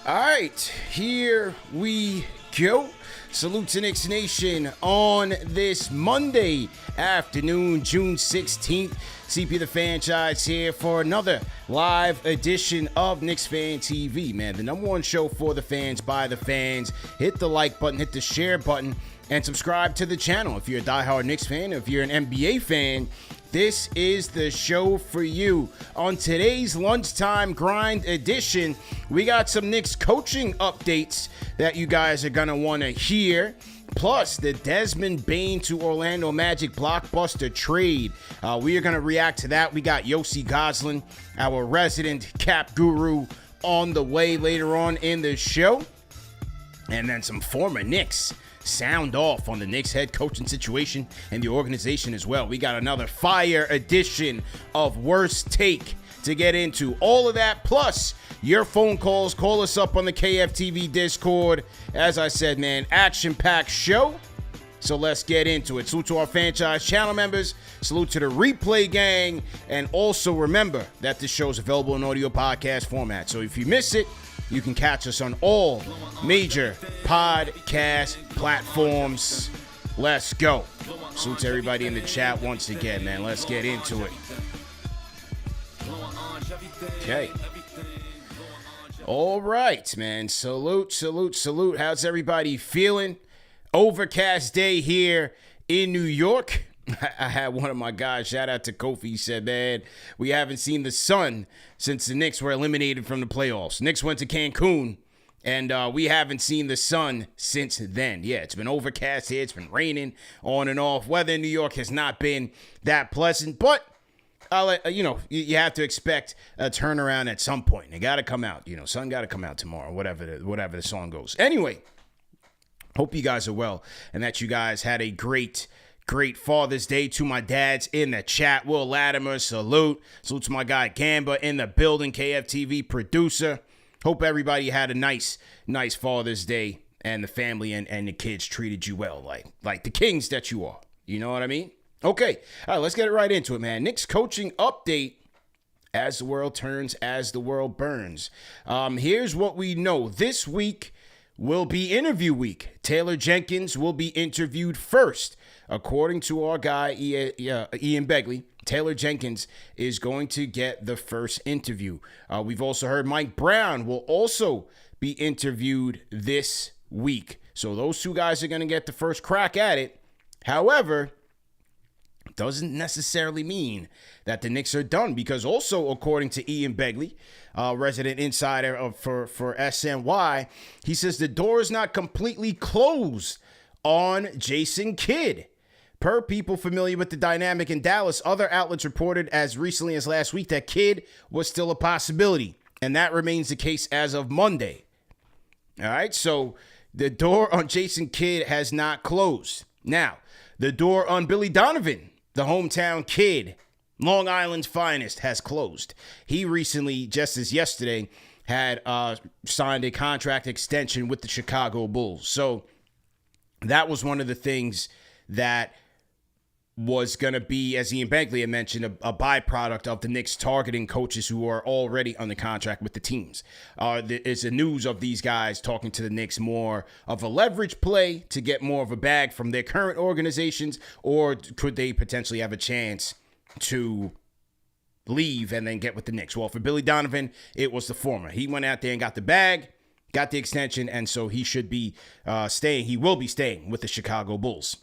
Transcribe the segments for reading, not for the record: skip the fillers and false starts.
All right, here we go. Salute to Knicks Nation on this Monday afternoon, June 16th. CP the Franchise here for another live edition of KnicksFanTV, man. The number one show for the fans, by the fans. Hit the like button, hit the share button, and subscribe to the channel. If you're a diehard Knicks fan, if you're an NBA fan, this is the show for you. On today's lunchtime grind edition, we got some Knicks coaching updates that you guys are going to want to hear. Plus, the Desmond Bane to Orlando Magic blockbuster trade. We are going to react to that. We got Yossi Goslin, our resident cap guru, on the way later on in the show. And then some former Knicks sound off on the Knicks head coaching situation and the organization as well. We got another fire edition of Worst Take to get into. All of that, plus your phone calls. Call us up on the KFTV Discord. As I said, man, action-packed show. So let's get into it. Salute to our franchise channel members. Salute to the replay gang. And also remember that this show is available in audio podcast format. So if you miss it, you can catch us on all major podcast platforms. Let's go. Salute to everybody in the chat once again, man. Let's get into it. Okay. All right, man. Salute, salute, salute. How's everybody feeling? Overcast day here in New York. I had one of my guys, shout out to Kofi, he said, man, we haven't seen the sun since the Knicks were eliminated from the playoffs. Knicks went to Cancun, and we haven't seen the sun since then. Yeah, it's been overcast here. It's been raining on and off. Weather in New York has not been that pleasant, but you have to expect a turnaround at some point. It got to come out. Sun got to come out tomorrow, whatever the song goes. Anyway, hope you guys are well and that you guys had a great Father's Day. To my dads in the chat, Will Latimer, salute. Salute to my guy Gamba in the building, KFTV producer. Hope everybody had a nice Father's Day and the family and the kids treated you well, like the kings that you are. You know what I mean? Okay, all right, let's get right into it, man. Knicks coaching update as the world turns, as the world burns. Here's what we know. This week will be interview week. Taylor Jenkins will be interviewed first. According to our guy, Ian Begley, Taylor Jenkins is going to get the first interview. We've also heard Mike Brown will also be interviewed this week. So those two guys are going to get the first crack at it. However, doesn't necessarily mean that the Knicks are done, because also, according to Ian Begley, resident insider for SNY, he says the door is not completely closed on Jason Kidd. Per people familiar with the dynamic in Dallas, other outlets reported as recently as last week that Kidd was still a possibility, and that remains the case as of Monday. All right, so the door on Jason Kidd has not closed. Now, the door on Billy Donovan, the hometown kid, Long Island's finest, has closed. He recently, just as yesterday, had signed a contract extension with the Chicago Bulls. So that was one of the things that was going to be, as Ian Begley had mentioned, a byproduct of the Knicks targeting coaches who are already under contract with the teams. It's the news of these guys talking to the Knicks more of a leverage play to get more of a bag from their current organizations, or could they potentially have a chance to leave and then get with the Knicks? Well, for Billy Donovan, it was the former. He went out there and got the bag, got the extension, and so he should be staying. He will be staying with the Chicago Bulls.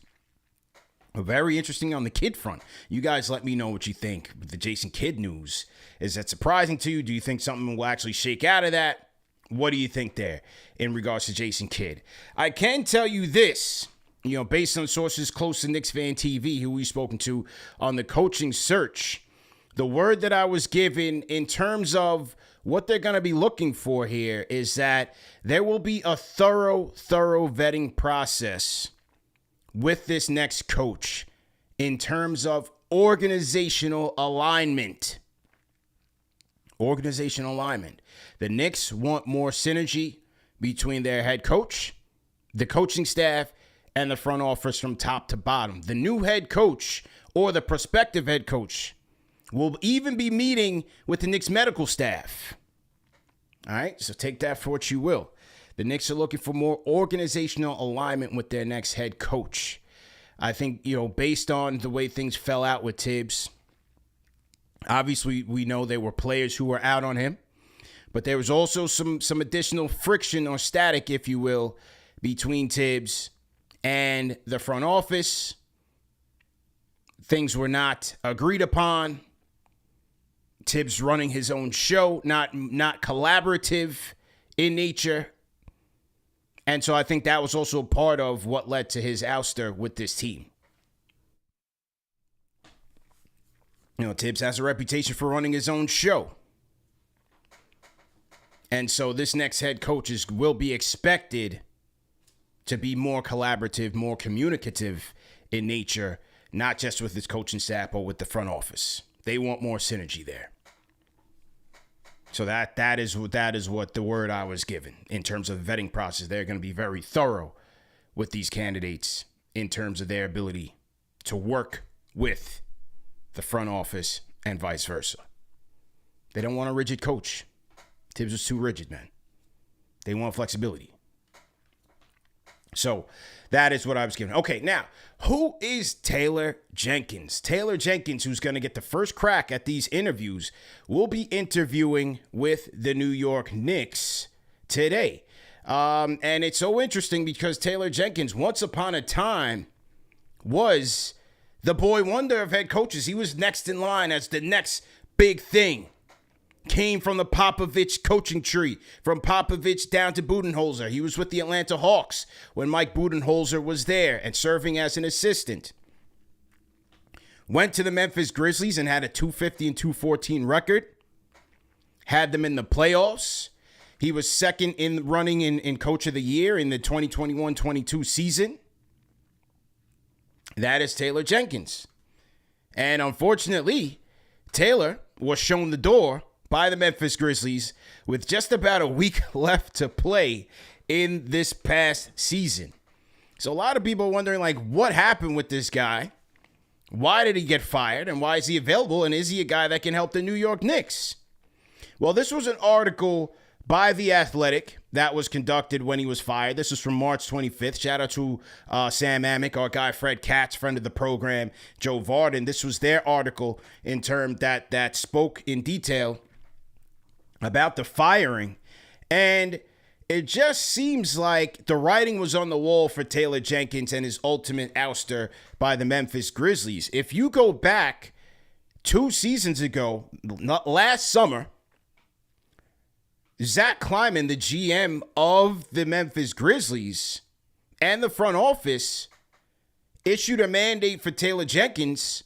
Very interesting on the Kidd front. You guys let me know what you think with the Jason Kidd news. Is that surprising to you? Do you think something will actually shake out of that? What do you think there in regards to Jason Kidd? I can tell you this, based on sources close to KnicksFanTV, who we've spoken to on the coaching search, the word that I was given in terms of what they're going to be looking for here is that there will be a thorough vetting process with this next coach in terms of organizational alignment. Organizational alignment. The Knicks want more synergy between their head coach, the coaching staff, and the front office from top to bottom. The new head coach or the prospective head coach will even be meeting with the Knicks medical staff. All right, so take that for what you will. The Knicks are looking for more organizational alignment with their next head coach. I think, based on the way things fell out with Tibbs, obviously we know there were players who were out on him, but there was also some additional friction or static, if you will, between Tibbs and the front office. Things were not agreed upon. Tibbs running his own show, not collaborative in nature. And so I think that was also part of what led to his ouster with this team. Tibbs has a reputation for running his own show. And so this next head coach will be expected to be more collaborative, more communicative in nature, not just with his coaching staff, but with the front office. They want more synergy there. So that is what the word I was given in terms of the vetting process. They're going to be very thorough with these candidates in terms of their ability to work with the front office and vice versa. They don't want a rigid coach. Tibbs was too rigid, man. They want flexibility. So that is what I was given. Okay, now, who is Taylor Jenkins? Taylor Jenkins, who's going to get the first crack at these interviews, will be interviewing with the New York Knicks today. And it's so interesting because Taylor Jenkins, once upon a time, was the boy wonder of head coaches. He was next in line as the next big thing. Came from the Popovich coaching tree, from Popovich down to Budenholzer. He was with the Atlanta Hawks when Mike Budenholzer was there and serving as an assistant. Went to the Memphis Grizzlies and had a 250 and 214 record. Had them in the playoffs. He was second in running in Coach of the Year in the 2021-22 season. That is Taylor Jenkins. And unfortunately, Taylor was shown the door by the Memphis Grizzlies with just about a week left to play in this past season. So a lot of people are wondering, what happened with this guy? Why did he get fired? And why is he available? And is he a guy that can help the New York Knicks? Well, this was an article by The Athletic that was conducted when he was fired. This is from March 25th. Shout out to Sam Amick, our guy Fred Katz, friend of the program, Joe Varden. This was their article in terms that spoke in detail about the firing. And it just seems like the writing was on the wall for Taylor Jenkins and his ultimate ouster by the Memphis Grizzlies. If you go back 2 seasons ago, last summer, Zach Kleiman, the GM of the Memphis Grizzlies and the front office, issued a mandate for Taylor Jenkins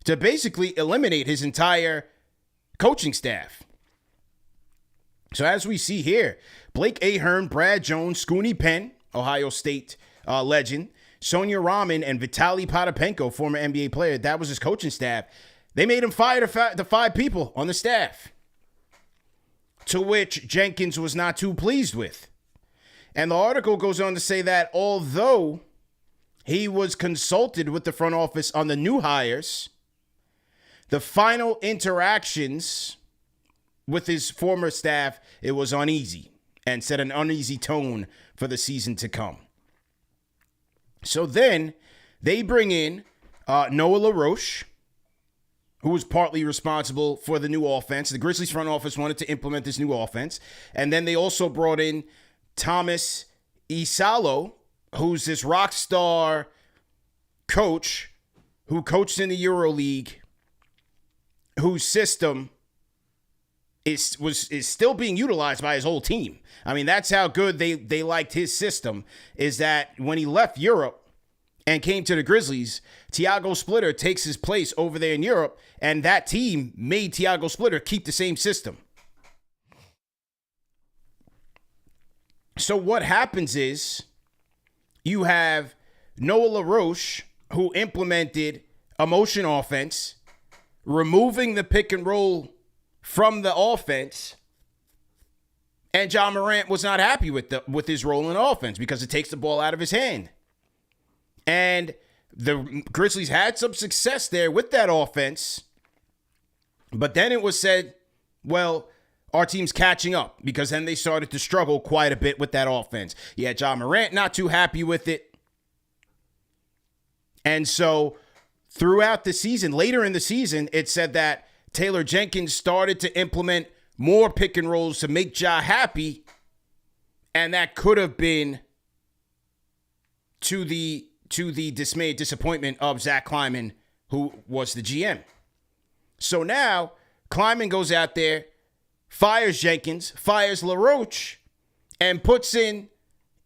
to basically eliminate his entire coaching staff. So as we see here, Blake Ahern, Brad Jones, Scooney Penn, Ohio State legend, Sonia Rahman, and Vitaly Potapenko, former NBA player, that was his coaching staff. They made him fire the 5 people on the staff, to which Jenkins was not too pleased with. And the article goes on to say that although he was consulted with the front office on the new hires, the final interactions with his former staff, it was uneasy and set an uneasy tone for the season to come. So then they bring in Noah LaRoche, who was partly responsible for the new offense. The Grizzlies front office wanted to implement this new offense. And then they also brought in Thomas Isalo, who's this rock star coach who coached in the EuroLeague, whose system is still being utilized by his whole team. I mean, that's how good they liked his system, is that when he left Europe and came to the Grizzlies, Tiago Splitter takes his place over there in Europe, and that team made Tiago Splitter keep the same system. So what happens is you have Noah LaRoche, who implemented a motion offense, removing the pick and roll from the offense, and John Morant was not happy with his role in offense because it takes the ball out of his hand. And the Grizzlies had some success there with that offense, but then it was said, well, our team's catching up, because then they started to struggle quite a bit with that offense. You had Ja Morant not too happy with it. And so throughout the season, later in the season, it said that Taylor Jenkins started to implement more pick and rolls to make Ja happy. And that could have been to the disappointment of Zach Kleiman, who was the GM. So now Kleiman goes out there, fires Jenkins, fires LaRoche, and puts in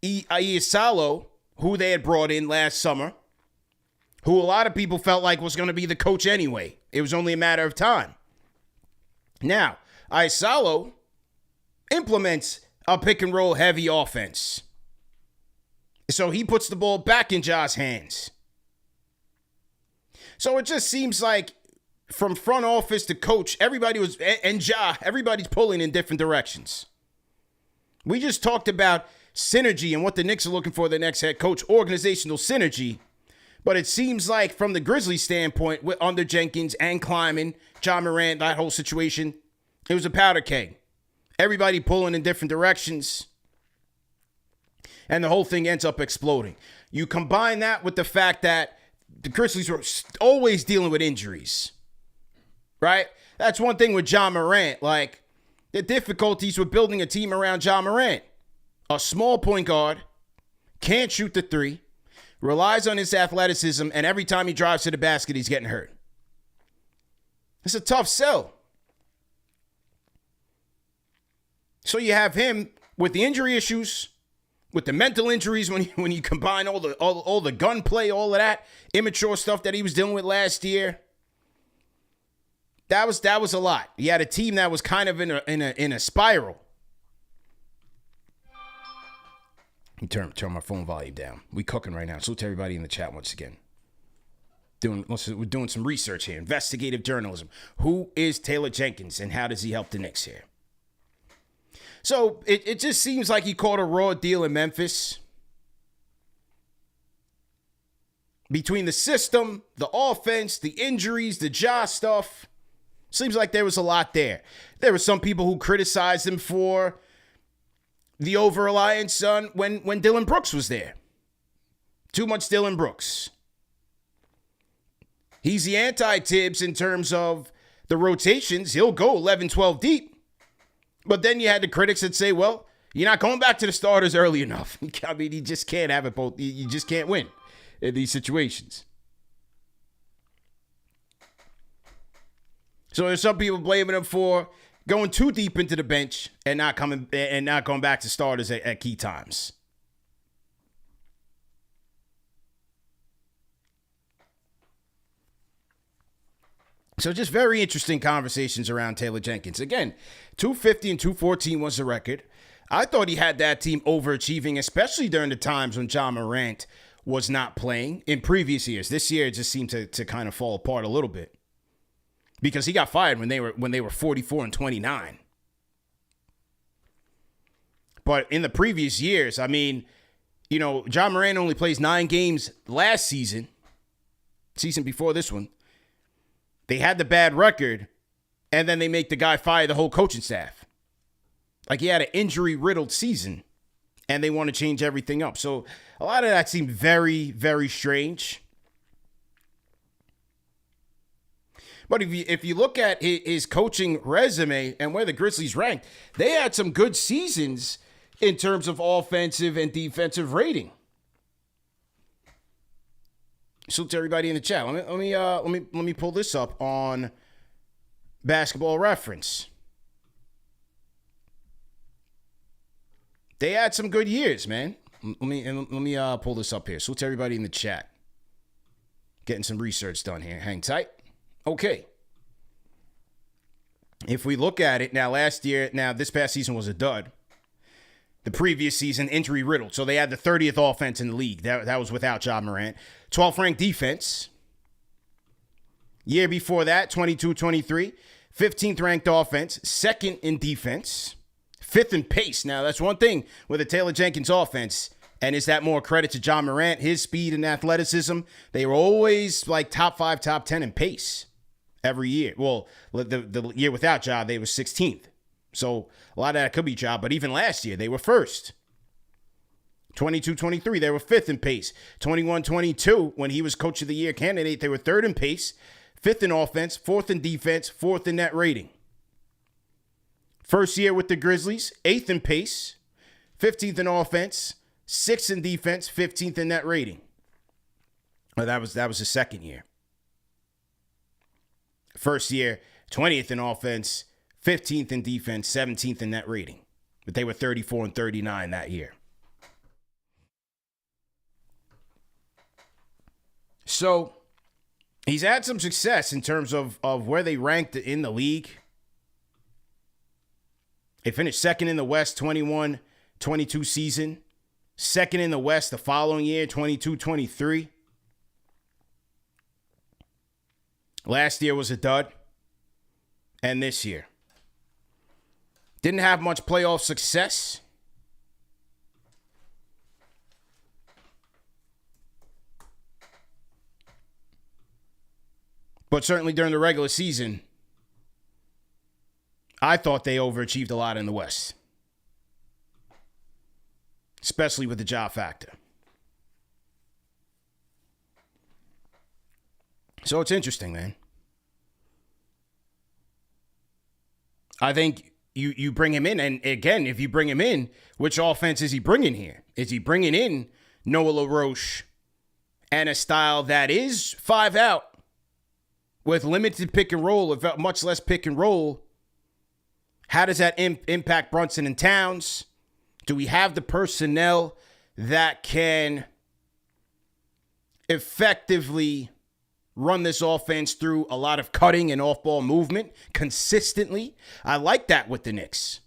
Iasalo, who they had brought in last summer, who a lot of people felt like was going to be the coach anyway. It was only a matter of time. Now, Iasalo implements a pick and roll heavy offense. So he puts the ball back in Ja's hands. So it just seems like from front office to coach, everybody's pulling in different directions. We just talked about synergy and what the Knicks are looking for the next head coach, organizational synergy. But it seems like from the Grizzlies standpoint, under Jenkins and Kleiman, Ja Morant, that whole situation, it was a powder keg. Everybody pulling in different directions. And the whole thing ends up exploding. You combine that with the fact that the Grizzlies were always dealing with injuries. Right? That's one thing with Ja Morant. Like, the difficulties with building a team around Ja Morant. A small point guard, can't shoot the three, relies on his athleticism, and every time he drives to the basket, he's getting hurt. It's a tough sell. So you have him with the injury issues, with the mental injuries when you combine all the gunplay, all of that immature stuff that he was dealing with last year. That was a lot. He had a team that was kind of in a spiral. Turn my phone volume down. We cooking right now. Salute to everybody in the chat once again. We're doing some research here. Investigative journalism. Who is Taylor Jenkins and how does he help the Knicks here? So it just seems like he caught a raw deal in Memphis. Between the system, the offense, the injuries, the Ja stuff, seems like there was a lot there. There were some people who criticized him for the over-reliance on when Dillon Brooks was there. Too much Dillon Brooks. He's the anti-Tibbs in terms of the rotations. He'll go 11, 12 deep. But then you had the critics that say, well, you're not going back to the starters early enough. I mean, you just can't have it both. You just can't win in these situations. So there's some people blaming him for going too deep into the bench and not going back to starters at key times. So just very interesting conversations around Taylor Jenkins. Again, 250 and 214 was the record. I thought he had that team overachieving, especially during the times when Ja Morant was not playing in previous years. This year, it just seemed to kind of fall apart a little bit because he got fired when they were 44 and 29. But in the previous years, I mean, you know, Ja Morant only plays 9 games last season before this one. They had the bad record, and then they make the guy fire the whole coaching staff. Like, he had an injury-riddled season, and they want to change everything up. So a lot of that seemed very, very strange. But if you look at his coaching resume and where the Grizzlies ranked, they had some good seasons in terms of offensive and defensive rating. Salute to everybody in the chat. Let me pull this up on Basketball Reference. They had some good years, man. Let me pull this up here. Salute to everybody in the chat. Getting some research done here. Hang tight. Okay. If we look at it now, this past season was a dud. The previous season, injury riddled. So they had the 30th offense in the league. That was without Ja Morant. 12th ranked defense. Year before that, 22-23. 15th ranked offense. 2nd in defense. 5th in pace. Now, that's one thing with the Taylor Jenkins offense. And is that more credit to Ja Morant, his speed and athleticism? They were always like top 5, top 10 in pace every year. Well, the year without Ja, they were 16th. So a lot of that could be job. But even last year, they were first. 22-23, they were fifth in pace. 21-22, when he was coach of the year candidate, they were third in pace, fifth in offense, fourth in defense, fourth in net rating. First year with the Grizzlies, eighth in pace, 15th in offense, sixth in defense, 15th in net rating. Well, that was the second year. First year, 20th in offense, 15th in defense, 17th in net rating. But they were 34 and 39 that year. So he's had some success in terms of where they ranked in the league. They finished second in the West 21-22 season. Second in the West the following year, 22-23. Last year was a dud. And this year. Didn't have much playoff success. But certainly during the regular season, I thought they overachieved a lot in the West. Especially with the job factor. So it's interesting, man. I think you bring him in, and again, if you bring him in, which offense is he bringing here? Is he bringing in Noah LaRoche and a style that is 5 out with limited pick and roll, with much less pick and roll? How does that impact Brunson and Towns? Do we have the personnel that can effectively run this offense through a lot of cutting and off-ball movement consistently? I like that with the Knicks.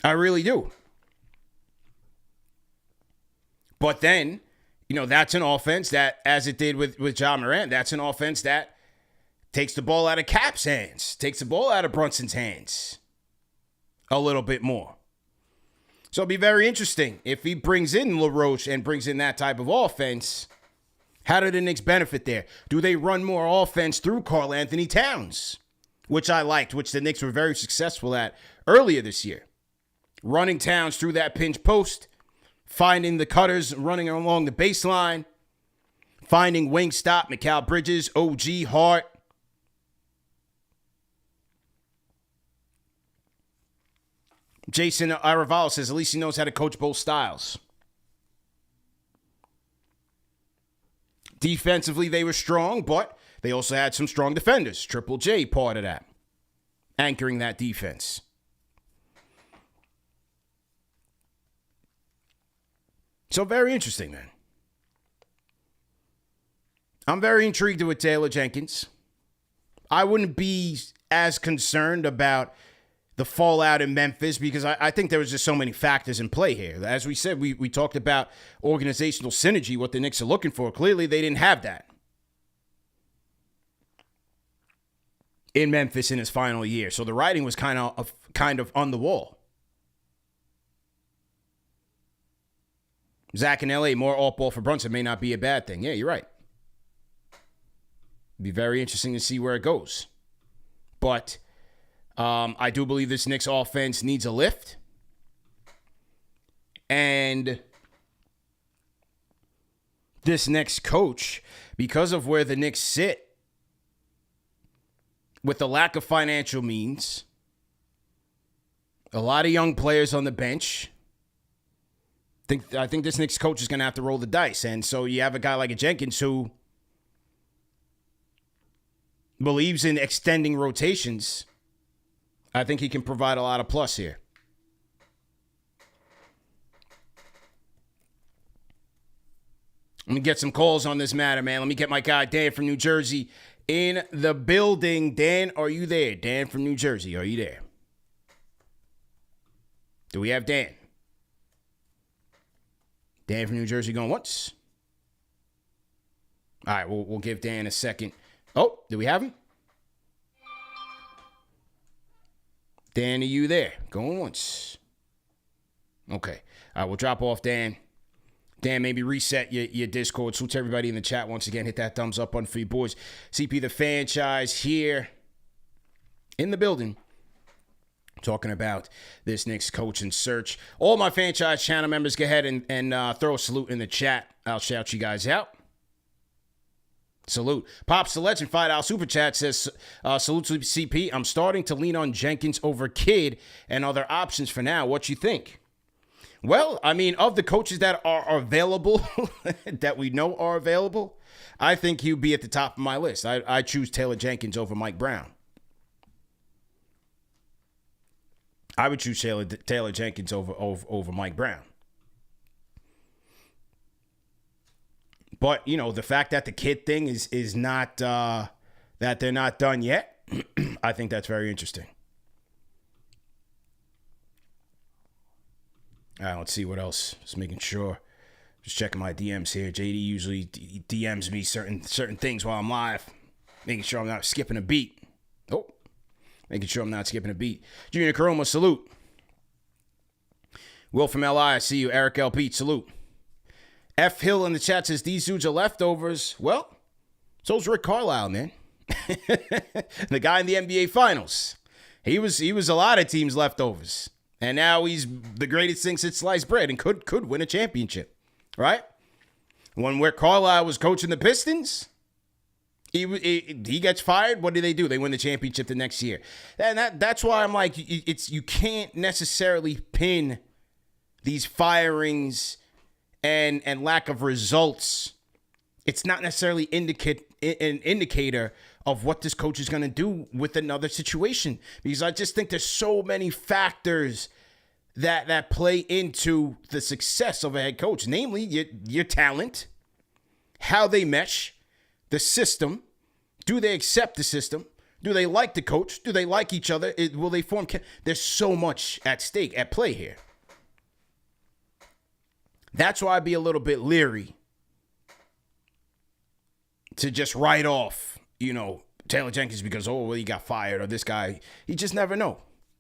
I really do. But then, that's an offense that, as it did with Ja Morant, that's an offense that takes the ball out of Cap's hands, takes the ball out of Brunson's hands a little bit more. So it'll be very interesting if he brings in LaRoche and brings in that type of offense. How do the Knicks benefit there? Do they run more offense through Karl Anthony Towns, which I liked, which the Knicks were very successful at earlier this year? Running Towns through that pinch post, finding the cutters running along the baseline, finding Wingstop, Mikal Bridges, OG, Hart. Jason Araval says at least he knows how to coach both styles. Defensively, they were strong, but they also had some strong defenders. Triple J part of that, anchoring that defense. So very interesting, man. I'm very intrigued with Taylor Jenkins. I wouldn't be as concerned about the fallout in Memphis because I think there was just so many factors in play here. As we said, we talked about organizational synergy, what the Knicks are looking for. Clearly, they didn't have that in Memphis in his final year. So the writing was kind of on the wall. Zach in LA, more off-ball for Brunson may not be a bad thing. Yeah, you're right. It'd be very interesting to see where it goes. But I do believe this Knicks offense needs a lift. And this next coach, because of where the Knicks sit, with the lack of financial means, a lot of young players on the bench, I think this Knicks coach is going to have to roll the dice. And so you have a guy like a Jenkins who believes in extending rotations. I think he can provide a lot of plus here. Let me get some calls on this matter, man. Let me get my guy Dan from New Jersey in the building. Dan, are you there? Dan from New Jersey, are you there? Do we have Dan? Dan from New Jersey going once. All right, we'll give Dan a second. Oh, do we have him? Dan, are you there? Going once. Okay. All right, we'll drop off Dan. Dan, maybe reset your Discord. Salute to everybody in the chat once again. Hit that thumbs up button for you boys. CP the Franchise here in the building, talking about this Knicks coaching search. All my franchise channel members, go ahead and throw a salute in the chat. I'll shout you guys out. Salute. Pops the Legend, $5 super chat says, salute to CP. I'm starting to lean on Jenkins over Kidd and other options for now. What you think? Well, I mean, of the coaches that are available, that we know are available, I think he'll be at the top of my list. I choose Taylor Jenkins over Mike Brown. I would choose Taylor Jenkins over Mike Brown. But, you know, the fact that the Kidd thing is not, that they're not done yet, I think that's very interesting. All right, let's see what else. Just making sure. Just checking my DMs here. JD usually DMs me certain things while I'm live. Making sure I'm not skipping a beat. Oh, making sure I'm not skipping a beat. Junior Karoma, salute. Will from LI, I see you. Eric L. Pete, salute. F. Hill in the chat says, these dudes are leftovers. Well, so's Rick Carlisle, man. The guy in the NBA Finals. He was a lot of teams' leftovers. And now he's the greatest thing since sliced bread and could win a championship, right? When Rick Carlisle was coaching the Pistons, he gets fired. What do? They win the championship the next year. And that's why I'm like, you can't necessarily pin these firings and lack of results. It's not necessarily an indicator of what this coach is going to do with another situation. Because I just think there's so many factors that play into the success of a head coach. Namely, your talent, how they mesh, the system. Do they accept the system? Do they like the coach? Do they like each other? Will they form? There's so much at stake, at play here. That's why I'd be a little bit leery to just write off, Taylor Jenkins because, he got fired, or this guy. You just never know.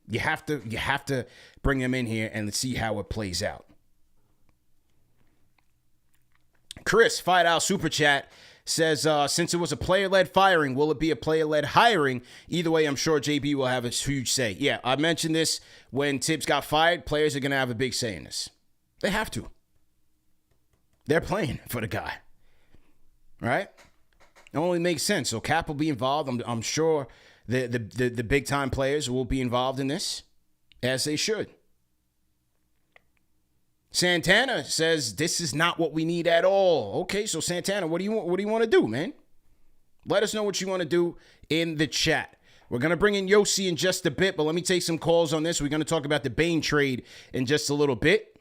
You have to bring him in here and see how it plays out. Chris, $5 super chat, says, since it was a player-led firing, will it be a player-led hiring? Either way, I'm sure JB will have a huge say. Yeah, I mentioned this when Tibbs got fired. Players are going to have a big say in this. They have to. They're playing for the guy, right? It only makes sense. So Cap will be involved. I'm sure the big time players will be involved in this, as they should. Santana says this is not what we need at all. Okay, so Santana, what do you want to do, man? Let us know what you want to do in the chat. We're going to bring in Yossi in just a bit, but let me take some calls on this. We're going to talk about the Bane trade in just a little bit.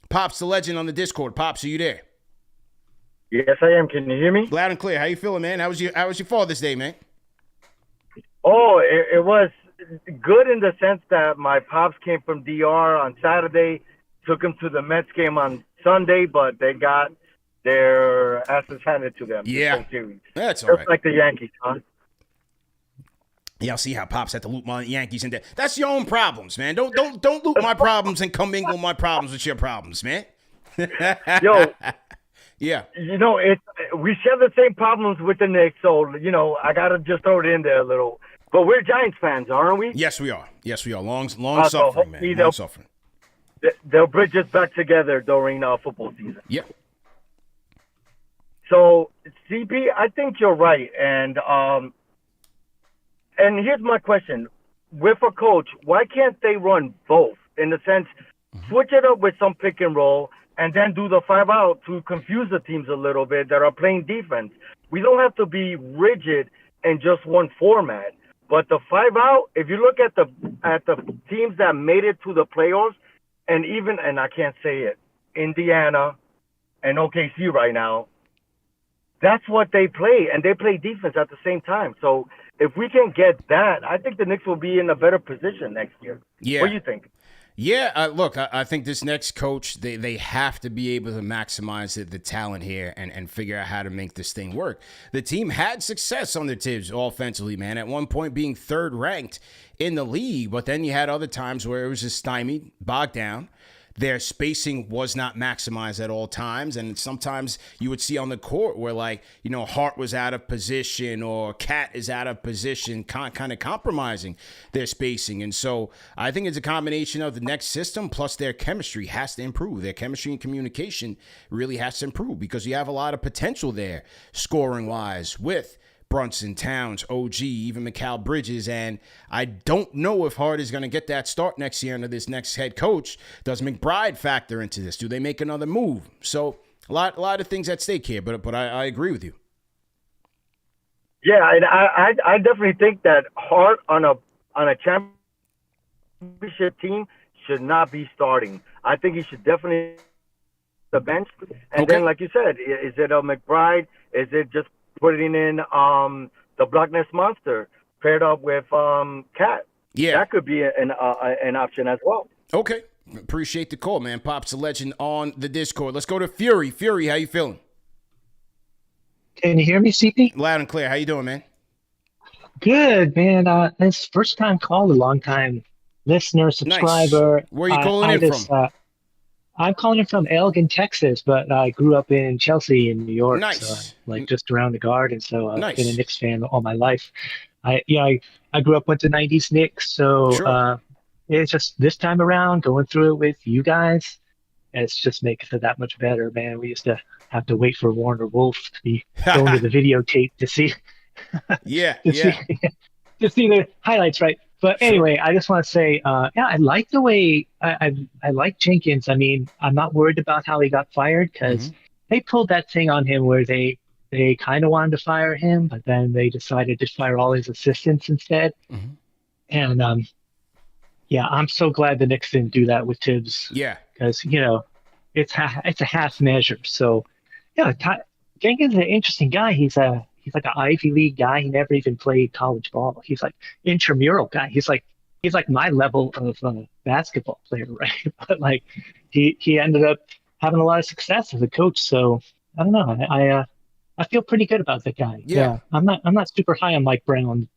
Pops the Legend on the Discord. Pops, are you there? Yes, I am. Can you hear me? Loud and clear. How you feeling, man? How was your Father's Day, man? Oh, it was good in the sense that my pops came from DR on Saturday, took him to the Mets game on Sunday, but they got their asses handed to them. Yeah, that's all right. Just like the Yankees, huh? Yeah, I'll see how Pops had to loop my Yankees in there. That's your own problems, man. Don't loop my problems and commingle my problems with your problems, man. Yo, yeah. We share the same problems with the Knicks, so I gotta just throw it in there a little. But we're Giants fans, aren't we? Yes, we are. Long suffering, man. Long suffering. They'll bridge us back together during football season. Yep. So, CP, I think you're right, and here's my question. With a coach, why can't they run both? In the sense, switch it up with some pick and roll and then do the 5-out to confuse the teams a little bit that are playing defense. We don't have to be rigid in just one format. But the 5-out, if you look at the teams that made it to the playoffs, and I can't say it, Indiana and OKC right now, that's what they play, and they play defense at the same time. So if we can get that, I think the Knicks will be in a better position next year. Yeah. What do you think? Yeah, look, I think this next coach, they have to be able to maximize the talent here and figure out how to make this thing work. The team had success under Tibbs offensively, man, at one point being third ranked in the league, but then you had other times where it was just stymied, bogged down. their spacing was not maximized at all times. And sometimes you would see on the court where, like, you know, Hart was out of position or Cat is out of position, kind of compromising their spacing. And so I think it's a combination of the next system plus their chemistry has to improve. Their chemistry and communication really has to improve because you have a lot of potential there scoring wise with Brunson, Towns, OG, even Mikal Bridges. And I don't know if Hart is going to get that start next year under this next head coach. Does McBride factor into this? Do they make another move? So a lot of things at stake here, but I agree with you. Yeah, and I definitely think that Hart on a championship team should not be starting. I think he should definitely the bench. And then, like you said, is it a McBride? Is it just putting in the Block Ness Monster paired up with Cat? Yeah, that could be an option as well. Okay, appreciate the call, man. Pop's a legend on the Discord. Let's go to Fury. Fury, how you feeling? Can you hear me, CP? Loud and clear. How you doing, man? Good, man. It's first time call, a long time listener, subscriber. Nice. Where are you calling in from? I'm calling in from Elgin, Texas, but I grew up in Chelsea in New York. Nice. So, like just around the garden. So I've nice. been a Knicks fan all my life. I grew up with the 90s Knicks. So sure. It's just this time around going through it with you guys. It's just making it that much better, man. We used to have to wait for Warner Wolf to be going to the videotape to see. To see the highlights, right? But anyway, I just want to say, I like the way I like Jenkins. I mean, I'm not worried about how he got fired because they pulled that thing on him where they kind of wanted to fire him, but then they decided to fire all his assistants instead. And I'm so glad the Knicks didn't do that with Tibbs. Yeah, because it's a half measure. So Jenkins is an interesting guy. He's like an Ivy League guy. He never even played college ball. He's like intramural guy. He's like my level of basketball player, right? But like he ended up having a lot of success as a coach. So I don't know. I feel pretty good about that guy. Yeah. I'm not super high on Mike Brown,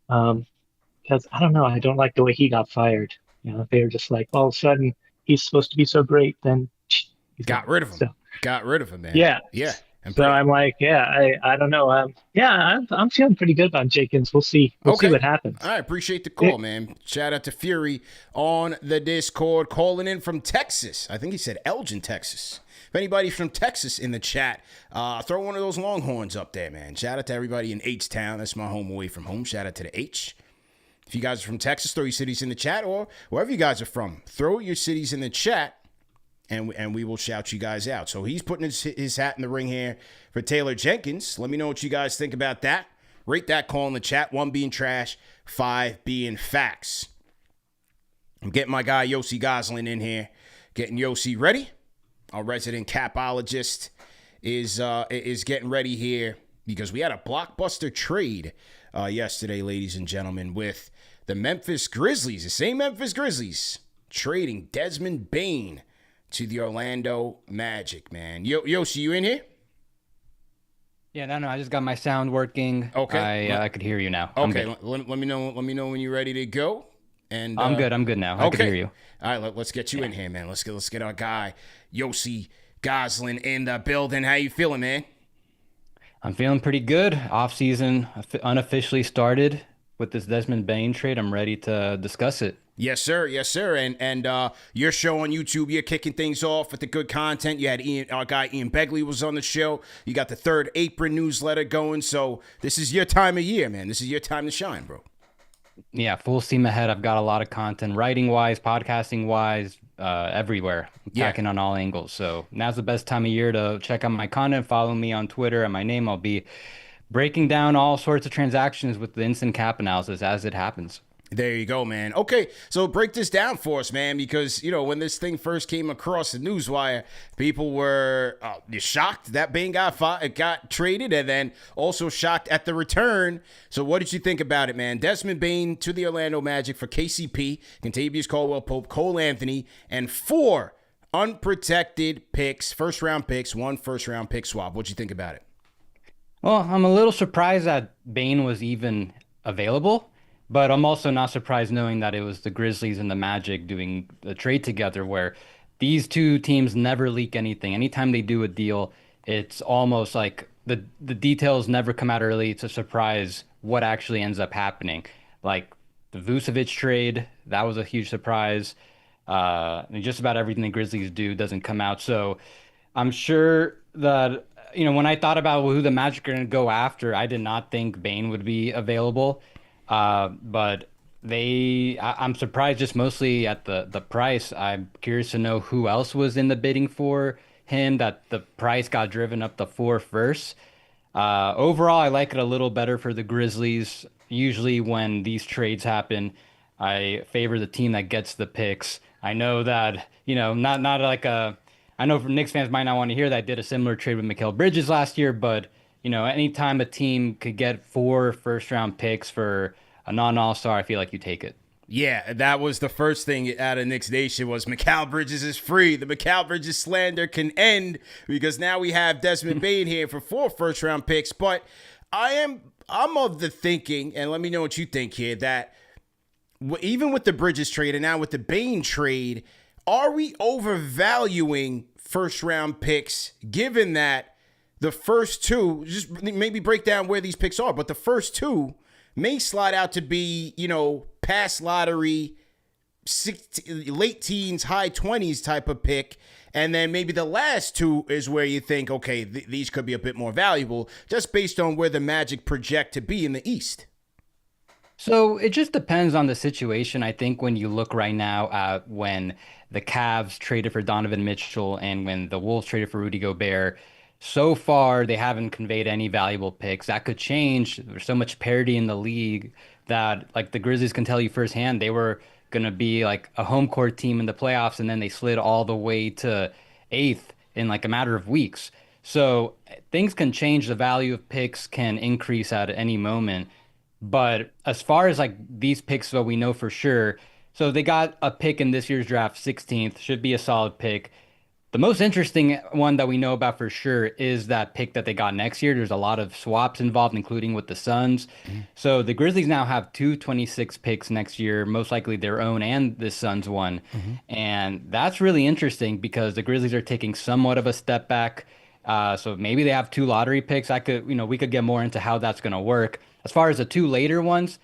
because I don't know. I don't like the way he got fired. They're just like all of a sudden he's supposed to be so great, then got rid of him. Got rid of him, man. Yeah. So I'm like, I don't know. I'm feeling pretty good about Jenkins. We'll see. We'll see what happens. I appreciate the call, man. Shout out to Fury on the Discord, calling in from Texas. I think he said Elgin, Texas. If anybody's from Texas in the chat, throw one of those Longhorns up there, man. Shout out to everybody in H-Town. That's my home away from home. Shout out to the H. If you guys are from Texas, throw your cities in the chat, or wherever you guys are from, throw your cities in the chat. And we will shout you guys out. So he's putting his hat in the ring here for Taylor Jenkins. Let me know what you guys think about that. Rate that call in the chat. 1 being trash, 5 being facts. I'm getting my guy Yossi Goslin in here. Getting Yossi ready. Our resident capologist is getting ready here because we had a blockbuster trade yesterday, ladies and gentlemen, with the Memphis Grizzlies, the same Memphis Grizzlies, trading Desmond Bane to the Orlando Magic, man. Yossi, you in here? Yeah, no, I just got my sound working. Okay, I could hear you now. Okay, let me know when you're ready to go. And I'm good now. I can hear you. All right, let's get you in here, man. Let's get our guy Yossi Goslin in the building. How you feeling, man? I'm feeling pretty good. Off season unofficially started with this Desmond Bane trade. I'm ready to discuss it. Yes, sir. Yes, sir. And your show on YouTube, you're kicking things off with the good content. You had our guy Ian Begley was on the show. You got the Third Apron newsletter going. So this is your time of year, man. This is your time to shine, bro. Yeah, full steam ahead. I've got a lot of content, writing-wise, podcasting-wise, everywhere. Attacking on all angles. So now's the best time of year to check out my content. Follow me on Twitter and my name. I'll be breaking down all sorts of transactions with the instant cap analysis as it happens. There you go, man. Okay, so break this down for us, man, because, when this thing first came across the newswire, people were shocked that Bane got traded, and then also shocked at the return. So what did you think about it, man? Desmond Bane to the Orlando Magic for KCP, Kentavious Caldwell-Pope, Cole Anthony, and 4 unprotected picks, first-round picks, 1 first-round pick swap. What'd you think about it? Well, I'm a little surprised that Bane was even available. But I'm also not surprised knowing that it was the Grizzlies and the Magic doing a trade together where these two teams never leak anything. Anytime they do a deal, it's almost like the details never come out early. It's a surprise what actually ends up happening. Like the Vucevic trade, that was a huge surprise. And just about everything the Grizzlies do doesn't come out. So I'm sure that, when I thought about who the Magic are going to go after, I did not think Bane would be available. But I'm surprised just mostly at the price. I'm curious to know who else was in the bidding for him, that the price got driven up to 4 first. Overall, I like it a little better for the Grizzlies. Usually when these trades happen, I favor the team that gets the picks. I know that, not like I know Knicks fans might not want to hear that. I did a similar trade with Mikal Bridges last year, but, anytime a team could get 4 first-round picks for a non-all-star, I feel like you take it. Yeah, that was the first thing out of Knicks Nation was Mikal Bridges is free. The Mikal Bridges slander can end because now we have Desmond Bane here for 4 first-round picks. But I'm of the thinking, and let me know what you think here, that even with the Bridges trade and now with the Bane trade, are we overvaluing first-round picks given that the first 2, just maybe break down where these picks are, but the first 2 may slide out to be, past lottery, late teens, high 20s type of pick. And then maybe the last 2 is where you think, okay, these could be a bit more valuable just based on where the Magic project to be in the East. So it just depends on the situation. I think when you look right now at when the Cavs traded for Donovan Mitchell and when the Wolves traded for Rudy Gobert, so far they haven't conveyed any valuable picks. That could change. There's so much parity in the league that like the Grizzlies can tell you firsthand they were going to be like a home court team in the playoffs, and then they slid all the way to 8th in like a matter of weeks. So things can change. The value of picks can increase at any moment. But as far as like these picks, what we know for sure, so they got a pick in this year's draft, 16th, should be a solid pick. The most interesting one that we know about for sure is that pick that they got next year. There's a lot of swaps involved, including with the Suns. So the Grizzlies now have 2 26 picks next year, most likely their own and the Suns one. And that's really interesting because the Grizzlies are taking somewhat of a step back. So maybe they have 2 lottery picks. We could get more into how that's going to work. As far as the 2 later ones,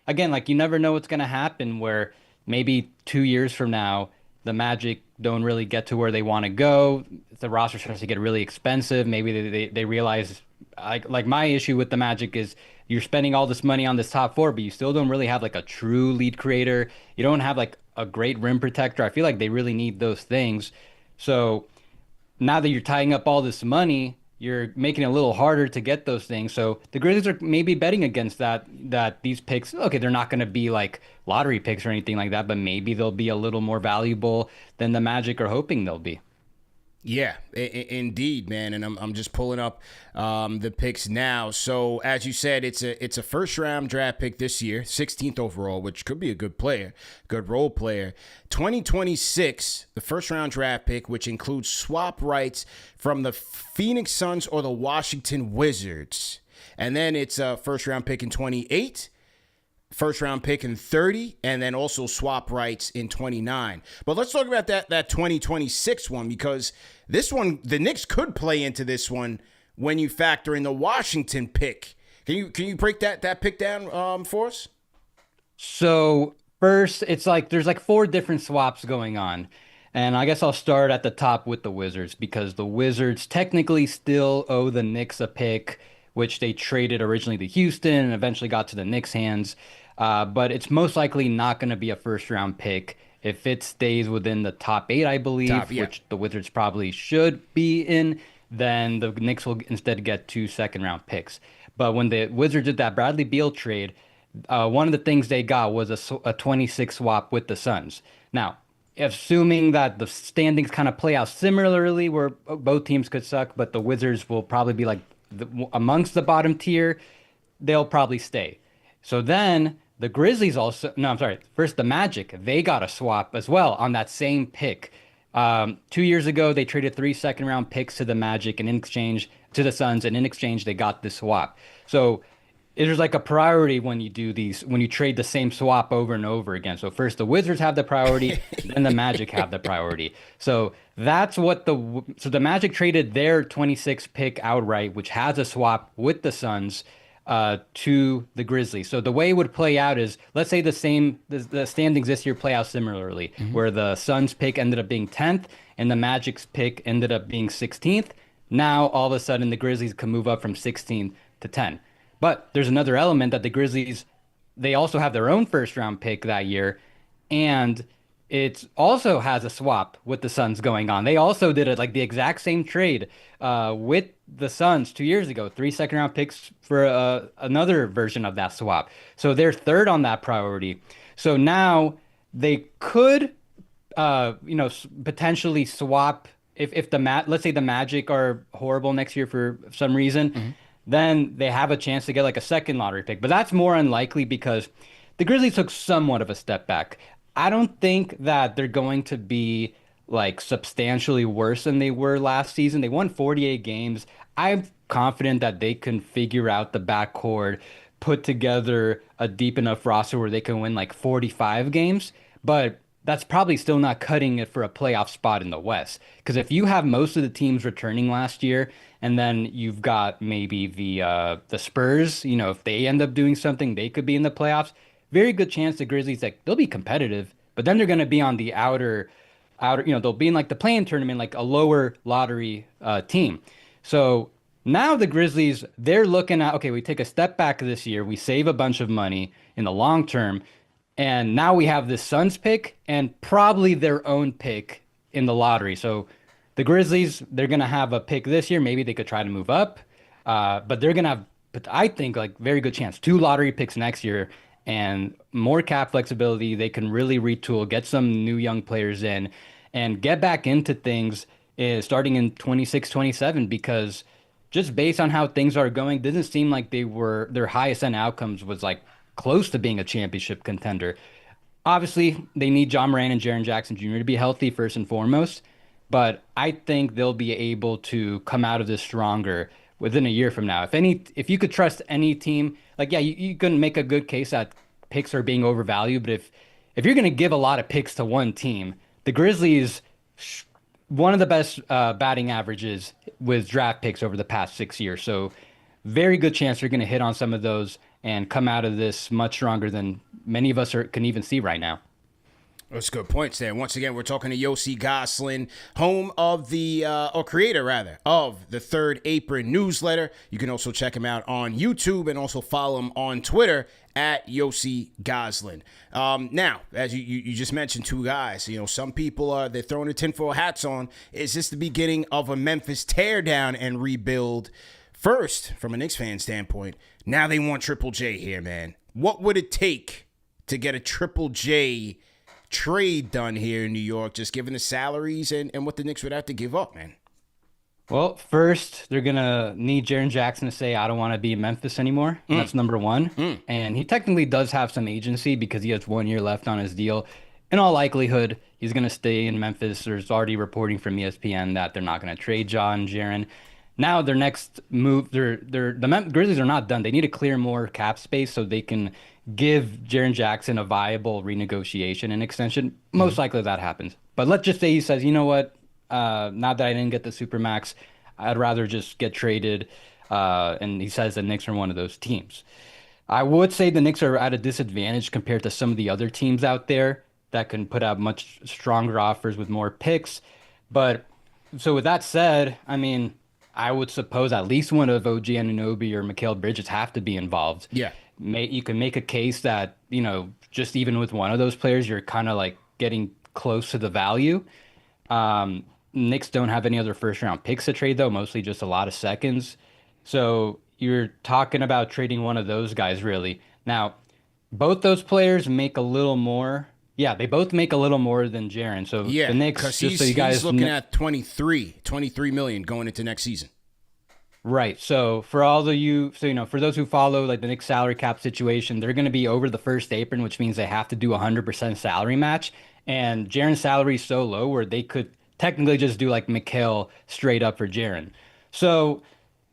again, like you never know what's going to happen where maybe 2 years from now, the Magic don't really get to where they want to go. The roster starts to get really expensive. Maybe they realize, like my issue with the Magic is you're spending all this money on this top 4, but you still don't really have like a true lead creator. You don't have like a great rim protector. I feel like they really need those things. So now that you're tying up all this money, you're making it a little harder to get those things. So the Grizzlies are maybe betting against that these picks, okay, they're not going to be like lottery picks or anything like that, but maybe they'll be a little more valuable than the Magic are hoping they'll be. Yeah, indeed, man. And I'm just pulling up the picks now. So as you said, it's a first round draft pick this year, 16th overall, which could be a good player, good role player. 2026, the first round draft pick, which includes swap rights from the Phoenix Suns or the Washington Wizards. And then it's a first round pick in 28. First round pick in 30, and then also swap rights in 29. But let's talk about that 2026 one, because this one, the Knicks could play into this one when you factor in the Washington pick. Can you break that pick down for us? So first, it's like there's like 4 different swaps going on. And I guess I'll start at the top with the Wizards, because the Wizards technically still owe the Knicks a pick, which they traded originally to Houston and eventually got to the Knicks' hands. But it's most likely not going to be a first-round pick if it stays within the top 8, I believe, which the Wizards probably should be in. Then the Knicks will instead get 2 second-round picks. But when the Wizards did that Bradley Beal trade, one of the things they got was a 26 swap with the Suns. Now, assuming that the standings kind of play out similarly where both teams could suck, but the Wizards will probably be like amongst the bottom tier, they'll probably stay. So then the Grizzlies first the Magic, they got a swap as well on that same pick. 2 years ago, they traded 3 second-round picks to the Magic and in exchange to the Suns, and in exchange, they got this swap. So there's like a priority when you do these, when you trade the same swap over and over again. So first the Wizards have the priority, then the Magic have the priority. So that's what the Magic traded their 26 pick outright, which has a swap with the Suns, to the Grizzlies. So the way it would play out is, let's say the standings this year play out similarly, where the Suns pick ended up being 10th and the Magic's pick ended up being 16th. Now all of a sudden the Grizzlies can move up from 16 to 10. But there's another element that the Grizzlies, they also have their own first round pick that year, and it also has a swap with the Suns going on. They also did it like the exact same trade with the Suns 2 years ago, 3 second-round picks for another version of that swap. So they're third on that priority. So now they could, potentially swap if let's say the Magic are horrible next year for some reason. Then they have a chance to get like a second lottery pick. But that's more unlikely because the Grizzlies took somewhat of a step back. I don't think that they're going to be like substantially worse than they were last season. They won 48 games. I'm confident that they can figure out the backcourt, put together a deep enough roster where they can win like 45 games. But that's probably still not cutting it for a playoff spot in the West. Because if you have most of the teams returning last year, and then you've got maybe the Spurs, if they end up doing something, they could be in the playoffs. Very good chance the Grizzlies, like, they'll be competitive, but then they're going to be on the outer, they'll be in like the play-in tournament, like a lower lottery team. So now the Grizzlies, they're looking at, okay, we take a step back this year, we save a bunch of money in the long term, and now we have this Suns pick and probably their own pick in the lottery. So the Grizzlies, they're going to have a pick this year. Maybe they could try to move up, but they're going to have, I think, like very good chance, 2 lottery picks next year and more cap flexibility. They can really retool, get some new young players in, and get back into things starting in 26, 27, because just based on how things are going, doesn't seem like their highest end outcomes was like close to being a championship contender. Obviously, they need John Moran and Jaren Jackson Jr. to be healthy first and foremost, but I think they'll be able to come out of this stronger within a year from now. If you could trust any team, like, yeah, you can make a good case that picks are being overvalued, but if you're going to give a lot of picks to one team, the Grizzlies, one of the best batting averages with draft picks over the past 6 years. So very good chance they're going to hit on some of those and come out of this much stronger than many of us can even see right now. That's good points there. Once again, we're talking to Yossi Goslin, home of or creator rather, of the Third Apron newsletter. You can also check him out on YouTube and also follow him on Twitter at Yossi Goslin. Now, as you just mentioned, 2 guys, some people they're throwing the tinfoil hats on. Is this the beginning of a Memphis teardown and rebuild? First, from a Knicks fan standpoint, now they want Triple J here, man. What would it take to get a Triple J trade done here in New York, just given the salaries and what the Knicks would have to give up, man? Well, first, they're going to need Jaren Jackson to say, I don't want to be in Memphis anymore. That's number one. And he technically does have some agency because he has 1 year left on his deal. In all likelihood, he's going to stay in Memphis. There's already reporting from ESPN that they're not going to trade John Jaren. Now their next move, the Grizzlies are not done. They need to clear more cap space so they can give Jaren Jackson a viable renegotiation and extension. Most likely that happens. But let's just say he says, you know what, now that I didn't get the Supermax, I'd rather just get traded. And he says the Knicks are one of those teams. I would say the Knicks are at a disadvantage compared to some of the other teams out there that can put out much stronger offers with more picks. But so with that said, I mean, I would suppose at least one of OG Anunoby or Mikal Bridges have to be involved. Yeah. You can make a case that, just even with one of those players, you're kind of like getting close to the value. Knicks don't have any other first round picks to trade, though, mostly just a lot of seconds. So you're talking about trading one of those guys, really. Now, both those players make a little more. Yeah, they both make a little more than Jaren. So yeah, the Knicks, because just so you guys he's looking at 23 million going into next season. Right. So for for those who follow like the Knicks salary cap situation, they're going to be over the first apron, which means they have to do 100% salary match. And Jaren's salary is so low where they could technically just do like Mikal straight up for Jaren. So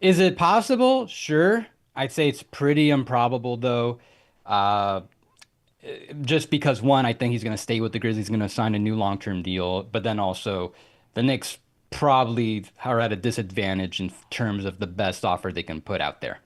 is it possible? Sure. I'd say it's pretty improbable though. Uh, just because one, I think he's going to stay with the Grizzlies, going to sign a new long-term deal, but then also the Knicks probably are at a disadvantage in terms of the best offer they can put out there.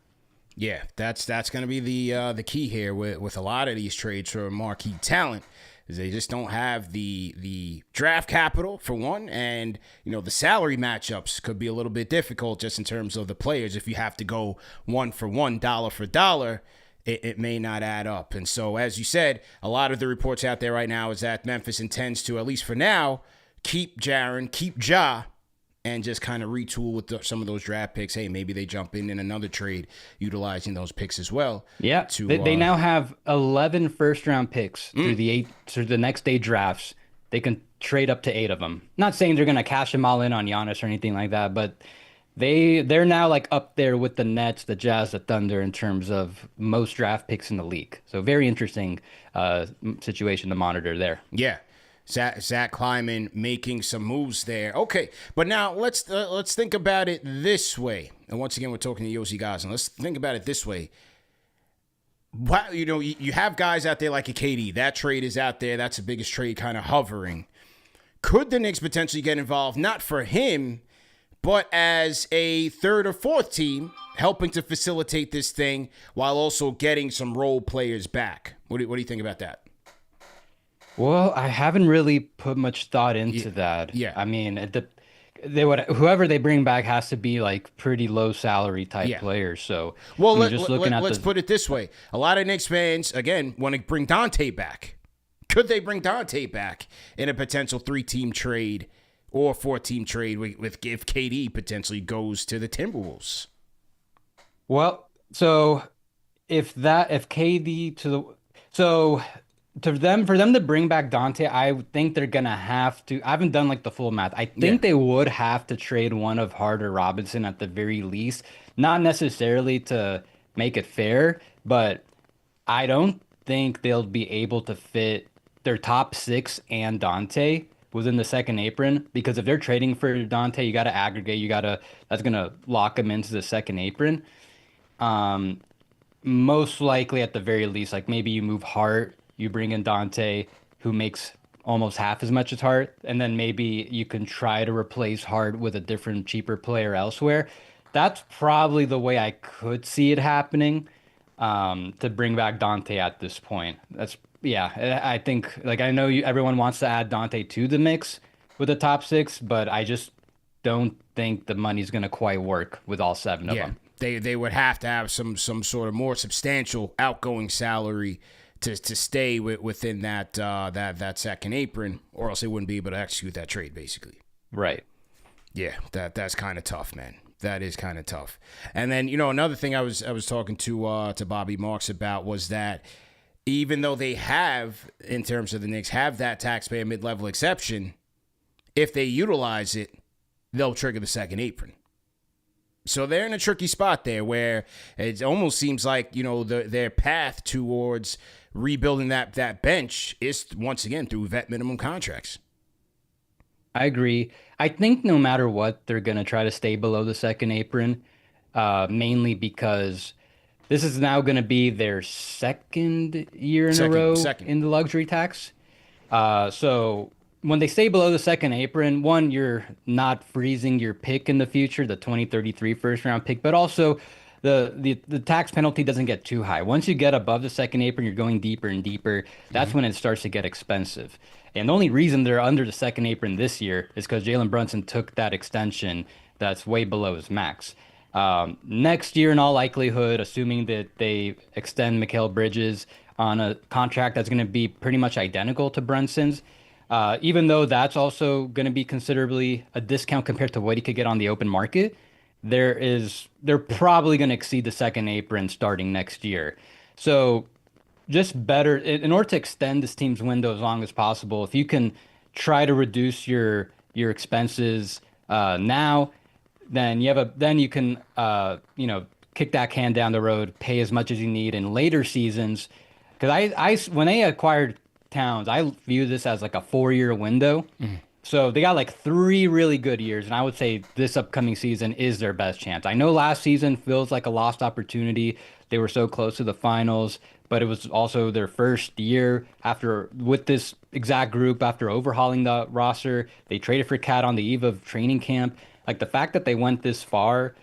Yeah, that's going to be the key here with a lot of these trades for marquee talent. Is they just don't have the draft capital for one, and the salary matchups could be a little bit difficult just in terms of the players. If you have to go one for one, dollar for dollar, it may not add up. And so, as you said, a lot of the reports out there right now is that Memphis intends to, at least for now, keep Jaren, keep Ja, and just kind of retool with some of those draft picks. Hey, maybe they jump in another trade utilizing those picks as well. Yeah, they now have 11 first-round picks through the next day drafts. They can trade up to 8 of them. Not saying they're going to cash them all in on Giannis or anything like that, but they're now like up there with the Nets, the Jazz, the Thunder in terms of most draft picks in the league. So very interesting situation to monitor there. Yeah. Zach Kleiman making some moves there. Okay, but now let's think about it this way. And once again, we're talking to Yossi Gosling. Let's think about it this way. Wow, you have guys out there like a KD. That trade is out there. That's the biggest trade kind of hovering. Could the Knicks potentially get involved, not for him, but as a third or fourth team, helping to facilitate this thing while also getting some role players back? What do you think about that? Well, I haven't really put much thought into that. Yeah. I mean, whoever they bring back has to be like pretty low salary type players. So, well, let's put it this way: a lot of Knicks fans again want to bring Dante back. Could they bring Dante back in a potential 3-team trade or 4-team trade with if KD potentially goes to the Timberwolves? Well, so if KD for them to bring back Dante, I think they're gonna have to. I haven't done like the full math. I think they would have to trade one of Hart or Robinson at the very least. Not necessarily to make it fair, but I don't think they'll be able to fit their top 6 and Dante within the second apron, because if they're trading for Dante, you got to aggregate. That's gonna lock him into the second apron. Most likely, at the very least, like maybe you move Hart. You bring in Dante, who makes almost half as much as Hart, and then maybe you can try to replace Hart with a different, cheaper player elsewhere. That's probably the way I could see it happening, to bring back Dante at this point. I think, like, I know everyone wants to add Dante to the mix with the top 6, but I just don't think the money's going to quite work with all 7 of them. They would have to have some sort of more substantial outgoing salary to stay within that second apron, or else they wouldn't be able to execute that trade, basically. Right. Yeah, that's kind of tough, man. That is kind of tough. And then another thing I was talking to Bobby Marks about was that even though they have, in terms of the Knicks, have that taxpayer mid-level exception, if they utilize it, they'll trigger the second apron. So they're in a tricky spot there where it almost seems like, their path towards rebuilding that bench is, once again, through vet minimum contracts. I agree. I think no matter what, they're going to try to stay below the second apron, mainly because this is now going to be their second year in a row in the luxury tax. So when they stay below the second apron, one, you're not freezing your pick in the future, the 2033 first-round pick, but also the tax penalty doesn't get too high. Once you get above the second apron, you're going deeper and deeper. That's when it starts to get expensive. And the only reason they're under the second apron this year is because Jalen Brunson took that extension that's way below his max. Next year, in all likelihood, assuming that they extend Mikal Bridges on a contract that's going to be pretty much identical to Brunson's, even though that's also going to be considerably a discount compared to what he could get on the open market, they're probably going to exceed the second apron starting next year. So just better, in order to extend this team's window as long as possible, if you can try to reduce your expenses now, then you can kick that can down the road, pay as much as you need in later seasons. Because when they acquired Towns, I view this as like a 4-year window. So they got like 3 really good years, and I would say this upcoming season is their best chance. I know last season feels like a lost opportunity. They were so close to the finals, but it was also their first year after with this exact group after overhauling the roster. They traded for Cat on the eve of training camp. Like the fact that they went this far,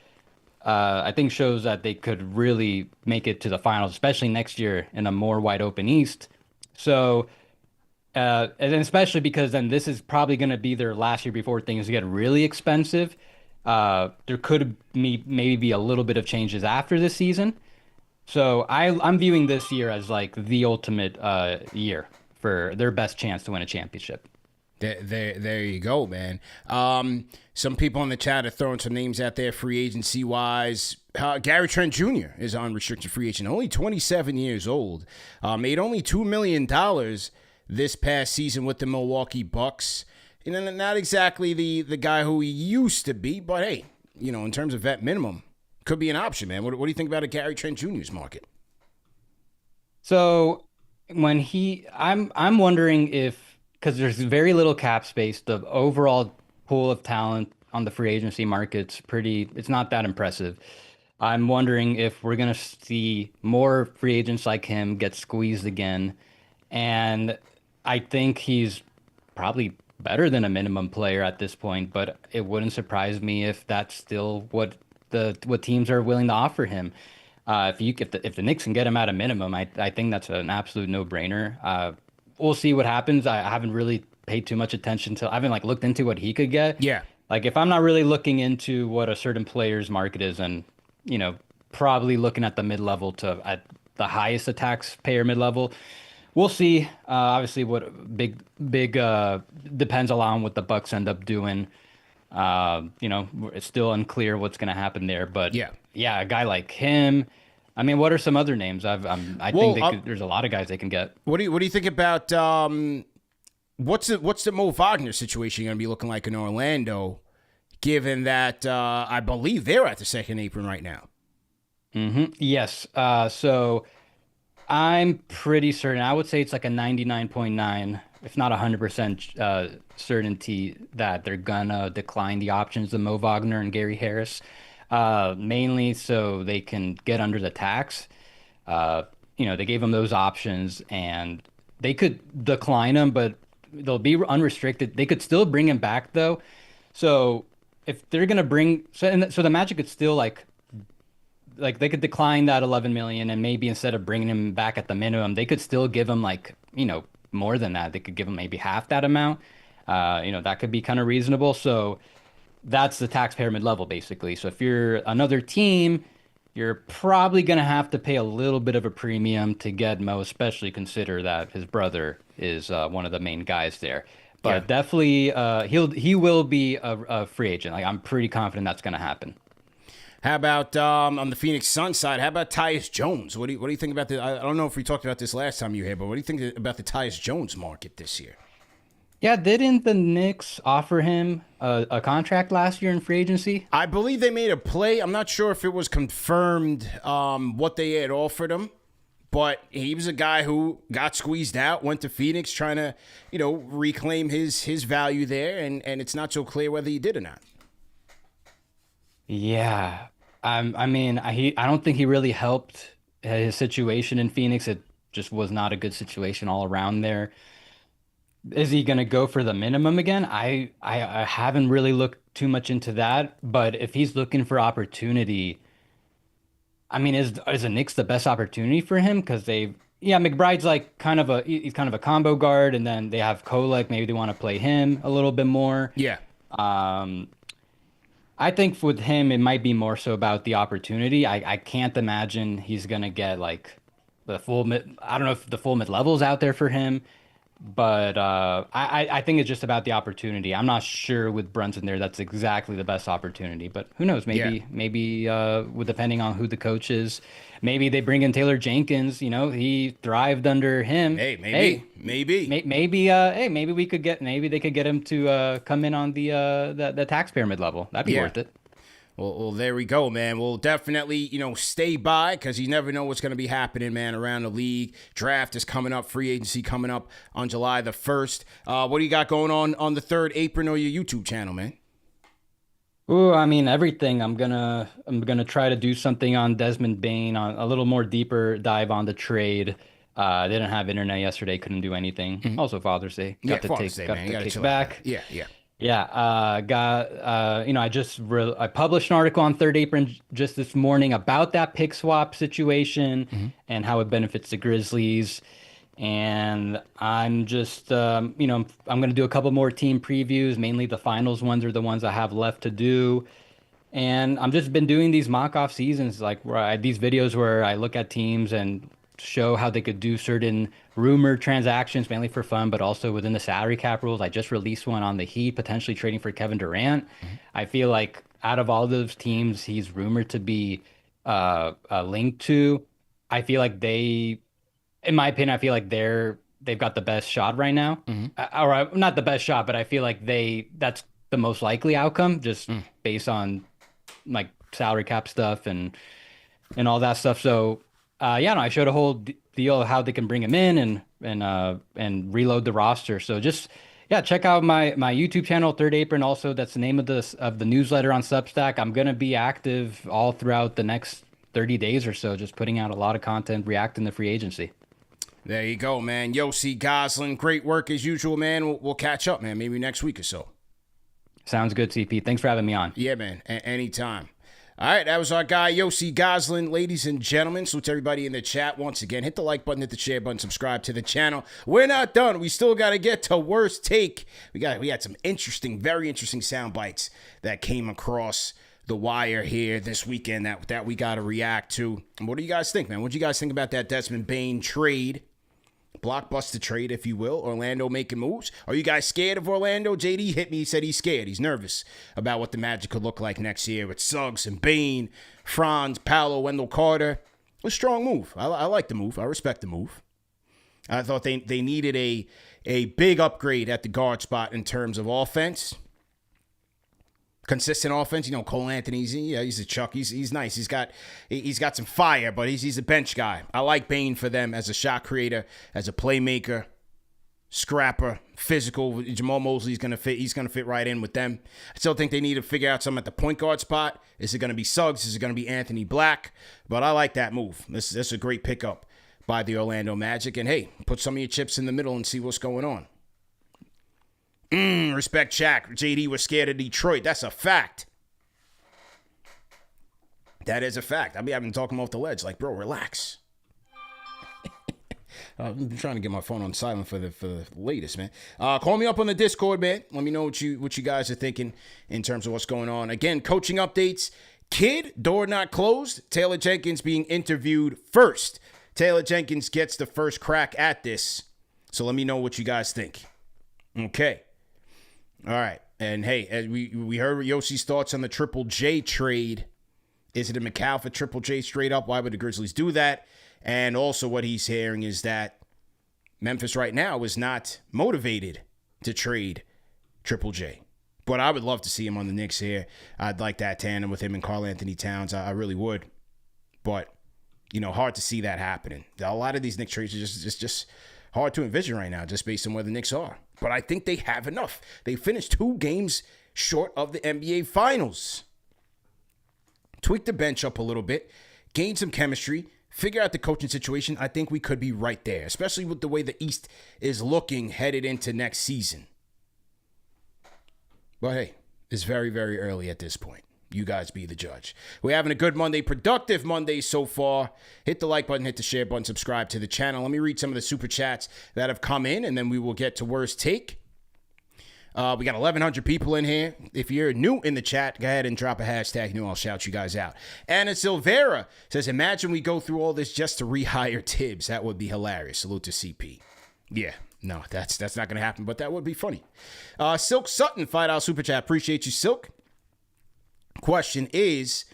I think shows that they could really make it to the finals, especially next year in a more wide open East. So. And especially because then this is probably going to be their last year before things get really expensive. There could maybe be a little bit of changes after this season. So I'm viewing this year as like the ultimate year for their best chance to win a championship. There you go, man. Some people in the chat are throwing some names out there, free agency wise. Gary Trent Jr. is unrestricted free agent, only 27 years old. Made only $2 million this past season with the Milwaukee Bucks. You know, not exactly the guy who he used to be, but hey, you know, in terms of vet minimum, could be an option, man. What do you think about a Gary Trent Jr.'s market? So when I'm wondering if, because there's very little cap space, the overall pool of talent on the free agency market's it's not that impressive. I'm wondering if we're going to see more free agents like him get squeezed again. And I think he's probably better than a minimum player at this point, but it wouldn't surprise me if that's still what teams are willing to offer him. If the Knicks can get him at a minimum, I think that's an absolute no-brainer. We'll see what happens. I haven't really paid too much attention to. I haven't like looked into what he could get. Yeah. Like if I'm not really looking into what a certain player's market is, and you know, probably looking at the mid-level to at the highest of taxpayer mid-level. We'll see. Obviously, what big depends a lot on what the Bucks end up doing. You know, it's still unclear what's going to happen there. But yeah, a guy like him. I mean, what are some other names? I think there's a lot of guys they can get. What do you think about what's the Mo Wagner situation going to be looking like in Orlando? Given that I believe they're at the second apron right now. Mm-hmm. Yes. So. I'm pretty certain. I would say it's like a 99.9, if not 100% certainty that they're gonna decline the options of Mo Wagner and Gary Harris, mainly so they can get under the tax. You know, they gave them those options, and they could decline them, but they'll be unrestricted. They could still bring him back though. So if they're gonna so the Magic could still like they could decline that 11 million, and maybe instead of bringing him back at the minimum, they could still give him like, you know, more than that. They could give him maybe half that amount. You know, that could be kind of reasonable. So that's the taxpayer mid-level basically. So if you're another team, you're probably going to have to pay a little bit of a premium to get Mo, especially consider that his brother is one of the main guys there. But definitely he will be a free agent. Like I'm pretty confident that's going to happen. How about on the Phoenix Suns side? How about Tyus Jones? What do you think about the? I don't know if we talked about this last time you were here, but what do you think about the Tyus Jones market this year? Yeah, didn't the Knicks offer him a contract last year in free agency? I believe they made a play. I'm not sure if it was confirmed what they had offered him, but he was a guy who got squeezed out, went to Phoenix trying to, you know, reclaim his value there, and it's not so clear whether he did or not. Yeah. I mean, I don't think he really helped his situation in Phoenix. It just was not a good situation all around there. Is he going to go for the minimum again? I haven't really looked too much into that, but if he's looking for opportunity, I mean, is the Knicks the best opportunity for him? Because McBride's like he's kind of a combo guard, and then they have Kolek. Maybe they want to play him a little bit more. Yeah. I think with him, it might be more so about the opportunity. I can't imagine he's going to get like the full mid. I don't know if the full mid level's out there for him, but I think it's just about the opportunity. I'm not sure with Brunson there that's exactly the best opportunity, but who knows? Maybe with depending on who the coach is, maybe they bring in Taylor Jenkins. You know, he thrived under him. Maybe we could get they could get him to come in on the taxpayer mid level. That'd be worth it. Well, there we go, man. We'll definitely, stay by because you never know what's going to be happening, man, around the league. Draft is coming up. Free agency coming up on July the 1st. What do you got going on the Third Apron or your YouTube channel, man? Oh, I mean, everything. I'm gonna try to do something on Desmond Bane, on a little more deeper dive on the trade. I didn't have internet yesterday, couldn't do anything. Mm-hmm. Also Father's Day. Got to kick back. Yeah. Yeah, I published an article on Third Apron just this morning about that pick swap situation and how it benefits the Grizzlies. And I'm just, I'm going to do a couple more team previews. Mainly the finals ones are the ones I have left to do. And I'm just been doing these mock-off seasons, like these videos where I look at teams and show how they could do certain rumored transactions, mainly for fun, but also within the salary cap rules. I just released one on the Heat, potentially trading for Kevin Durant. I feel like out of all those teams he's rumored to be linked to, I feel like in my opinion, I feel like they've got the best shot right now. Or not the best shot, but I feel like that's the most likely outcome, just based on like salary cap stuff and all that stuff. So I showed a whole deal of how they can bring him in and reload the roster. So just check out my YouTube channel, Third Apron. Also, that's the name of the newsletter on Substack. I'm gonna be active all throughout the next 30 days or so, just putting out a lot of content, reacting to free agency. There you go, man. Yossi Goslin, great work as usual, man. We'll catch up, man. Maybe next week or so. Sounds good, CP. Thanks for having me on. Yeah, man. Anytime. All right, that was our guy, Yossi Goslin. Ladies and gentlemen, salute to everybody in the chat. Once again, hit the like button, hit the share button, subscribe to the channel. We're not done. We still got to get to Worst Take. We had some very interesting sound bites that came across the wire here this weekend that we got to react to. What do you guys think, man? What do you guys think about that Desmond Bane trade? Blockbuster trade, if you will. Orlando making moves. Are you guys scared of Orlando? JD hit me. He said he's scared. He's nervous about what the Magic could look like next year with Suggs and Bane, Franz, Paolo, Wendell Carter. A strong move. I like the move. I respect the move. I thought they needed a big upgrade at the guard spot in terms of offense. Consistent offense, Cole Anthony's, he's a chuck. He's nice. He's got some fire, but he's a bench guy. I like Bane for them as a shot creator, as a playmaker, scrapper, physical. Jamal Mosley's gonna fit. He's gonna fit right in with them. I still think they need to figure out something at the point guard spot. Is it gonna be Suggs? Is it gonna be Anthony Black? But I like that move. This is a great pickup by the Orlando Magic. And hey, put some of your chips in the middle and see what's going on. Respect Shaq. JD was scared of Detroit. That's a fact. That is a fact. I've been talking off the ledge like, bro, relax. I'm trying to get my phone on silent for the latest, man. Call me up on the Discord, man. Let me know what you guys are thinking in terms of what's going on. Again, coaching updates. Kid, door not closed. Taylor Jenkins being interviewed first. Taylor Jenkins gets the first crack at this. So let me know what you guys think. Okay. All right. And hey, as we heard Yossi's thoughts on the Triple J trade. Is it a McCall for Triple J straight up? Why would the Grizzlies do that? And also what he's hearing is that Memphis right now is not motivated to trade Triple J. But I would love to see him on the Knicks here. I'd like that tandem with him and Karl Anthony Towns. I really would. But, hard to see that happening. A lot of these Knicks trades are just hard to envision right now, just based on where the Knicks are. But I think they have enough. They finished 2 games short of the NBA Finals. Tweak the bench up a little bit, gain some chemistry, figure out the coaching situation. I think we could be right there, especially with the way the East is looking headed into next season. But hey, it's very, very early at this point. You guys be the judge. We're having a good Monday, productive Monday so far. Hit the like button, hit the share button, subscribe to the channel. Let me read some of the super chats that have come in, and then we will get to Worst Take. We got 1,100 people in here. If you're new in the chat, go ahead and drop a hashtag. I'll shout you guys out. Anna Silvera says, imagine we go through all this just to rehire Tibbs. That would be hilarious. Salute to CP. Yeah. No, that's not going to happen, but that would be funny. Silk Sutton, $5 super chat. Appreciate you, Silk. Question is,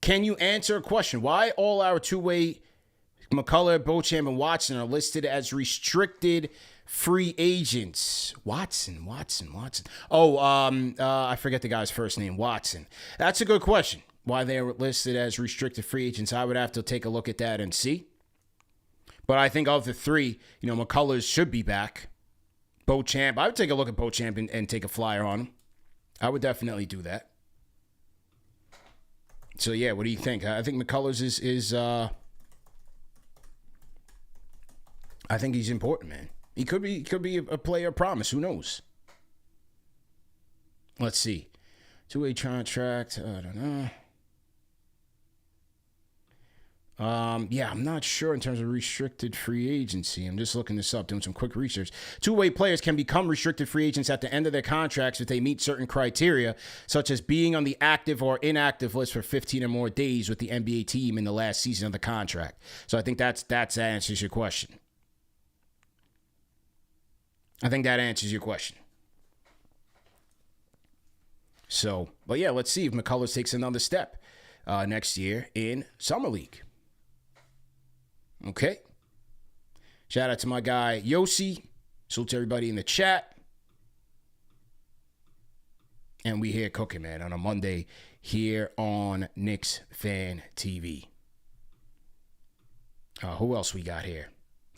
can you answer a question? Why all our two-way McCullough, Beauchamp, and Watson are listed as restricted free agents. Watson. Oh, I forget the guy's first name. Watson. That's a good question. Why they're listed as restricted free agents. I would have to take a look at that and see. But I think of the three, McCullers should be back. Beauchamp, I would take a look at Beauchamp and take a flyer on him. I would definitely do that. So, yeah, what do you think? I think McCullers is I think he's important, man. He could be a player of promise. Who knows? Let's see. Two-way contract. I don't know. Yeah, I'm not sure in terms of restricted free agency. I'm just looking this up, doing some quick research. Two-way players can become restricted free agents at the end of their contracts if they meet certain criteria, such as being on the active or inactive list for 15 or more days with the NBA team in the last season of the contract. So I think that answers your question. So, but yeah, let's see if McCullers takes another step next year in Summer League. Okay. Shout out to my guy, Yossi. Salute to everybody in the chat. And we here cooking, man, on a Monday here on Knicks Fan TV. Who else we got here?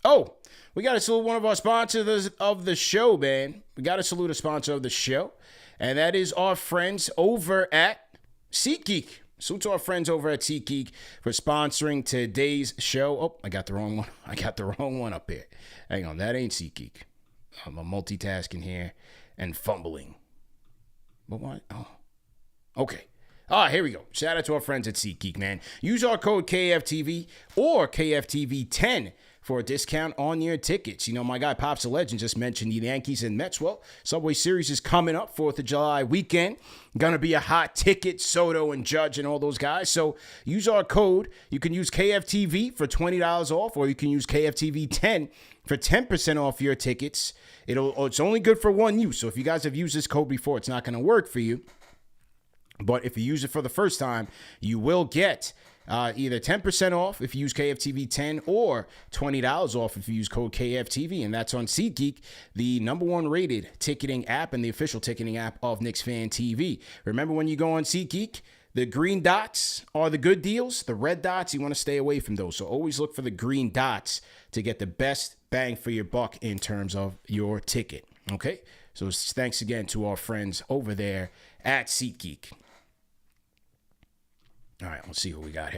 Oh, we got to salute one of our sponsors of the show, man. We got to salute a sponsor of the show. And that is our friends over at SeatGeek. Salute to our friends over at SeatGeek for sponsoring today's show. Oh, I got the wrong one. Up here. Hang on, that ain't SeatGeek. I'm multitasking here and fumbling. But what? Oh, okay. Here we go. Shout out to our friends at SeatGeek, man. Use our code KFTV or KFTV10 for a discount on your tickets. My guy Pops the Legend just mentioned the Yankees and Mets. Well, Subway Series is coming up, 4th of July weekend. Gonna be a hot ticket, Soto and Judge and all those guys. So use our code. You can use KFTV for $20 off, or you can use KFTV10 for 10% off your tickets. It's only good for one use. So if you guys have used this code before, it's not gonna work for you. But if you use it for the first time, you will get either 10% off if you use KFTV 10 or $20 off if you use code KFTV. And that's on SeatGeek, the #1 rated ticketing app and the official ticketing app of KnicksFanTV. Remember, when you go on SeatGeek, the green dots are the good deals. The red dots, you want to stay away from those. So always look for the green dots to get the best bang for your buck in terms of your ticket. Okay? So thanks again to our friends over there at SeatGeek. All right, let's see who we got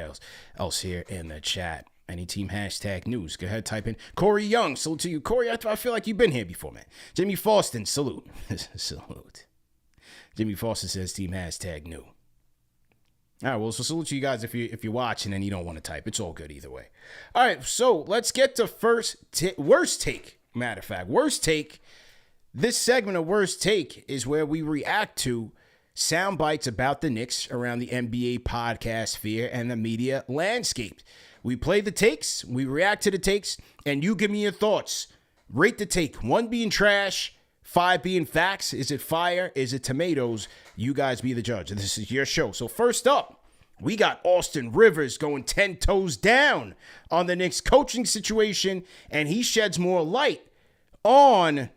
else here in the chat. Any team hashtag news? Go ahead, type in Corey Young. Salute to you. Corey, I feel like you've been here before, man. Jimmy Faustin, salute. Salute. Jimmy Faustin says team hashtag new. All right, well, so salute to you guys if you're watching and you don't want to type. It's all good either way. All right, so let's get to worst take. Matter of fact, worst take. This segment of worst take is where we react to sound bites about the Knicks around the NBA podcast sphere and the media landscape. We play the takes, we react to the takes, and you give me your thoughts. Rate the take. 1 being trash, 5 being facts. Is it fire? Is it tomatoes? You guys be the judge. This is your show. So first up, we got Austin Rivers going 10 toes down on the Knicks coaching situation, and he sheds more light on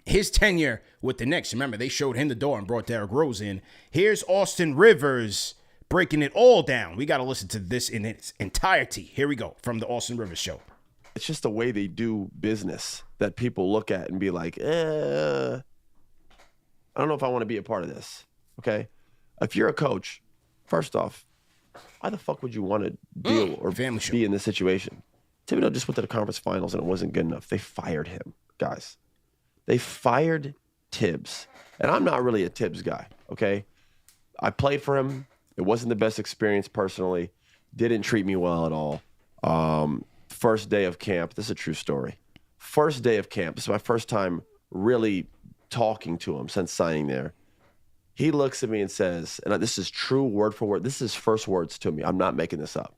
his tenure with the Knicks. Remember, they showed him the door and brought Derrick Rose in. Here's Austin Rivers breaking it all down. We got to listen to this in its entirety. Here we go from the Austin Rivers Show. It's just the way they do business that people look at and be like, I don't know if I want to be a part of this, okay? If you're a coach, first off, why the fuck would you want to deal or be in this situation? Thibodeau just went to the conference finals and it wasn't good enough. They fired him, guys. They fired Tibbs. And I'm not really a Tibbs guy, okay? I played for him. It wasn't the best experience personally. Didn't treat me well at all. First day of camp, this is a true story. First day of camp, this is my first time really talking to him since signing there. He looks at me and says, and this is true word for word, this is his first words to me. I'm not making this up.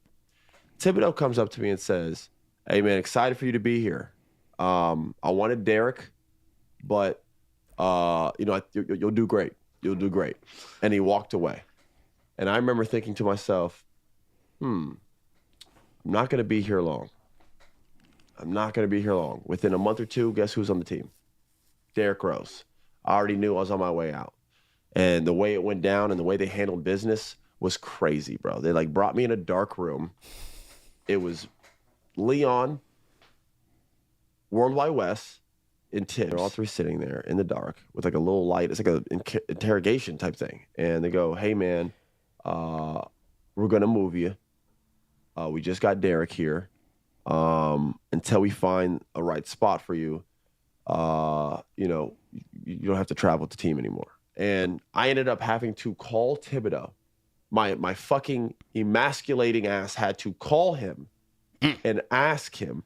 Thibodeau comes up to me and says, hey man, excited for you to be here. I wanted Derrick, but you'll do great. You'll do great. And he walked away. And I remember thinking to myself, I'm not going to be here long. Within a month or two, guess who's on the team? Derrick Rose. I already knew I was on my way out. And the way it went down and the way they handled business was crazy, bro. They like brought me in a dark room. It was Leon, Worldwide Wes, and Tibbs. They're all three sitting there in the dark with like a little light. It's like an interrogation type thing. And they go, hey, man, we're going to move you. We just got Derrick here. Until we find a right spot for you, you know, you don't have to travel with the team anymore. And I ended up having to call Thibodeau. My fucking emasculating ass had to call him and ask him,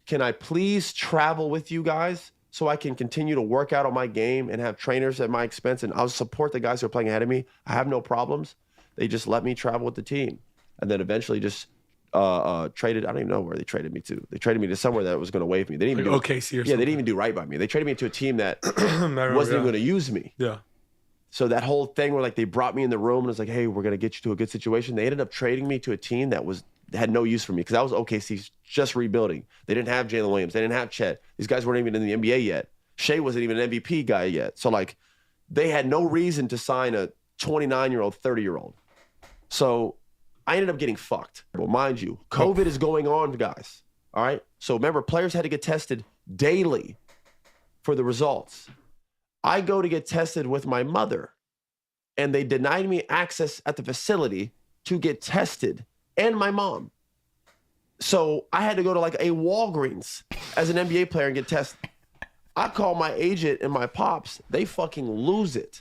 can I please travel with you guys so I can continue to work out on my game and have trainers at my expense, and I'll support the guys who are playing ahead of me. I have no problems. They just let me travel with the team. And then eventually just traded, I don't even know where they traded me to. They traded me to somewhere that was going to waive me. They didn't even like do OKC or something. Yeah, they didn't even do right by me. They traded me to a team that wasn't even going to use me. Yeah. So that whole thing where like they brought me in the room and it was like, hey, we're going to get you to a good situation. They ended up trading me to a team that had no use for me because I was OKC just rebuilding. They didn't have Jalen Williams. They didn't have Chet. These guys weren't even in the NBA yet. Shea wasn't even an MVP guy yet. So like they had no reason to sign a 29-year-old, 30-year-old. So I ended up getting fucked. Well, mind you, COVID is going on, guys. All right? So remember, players had to get tested daily for the results. I go to get tested with my mother, and they denied me access at the facility to get tested, and my mom. So I had to go to like a Walgreens as an NBA player and get tested. I call my agent and my pops. They fucking lose it.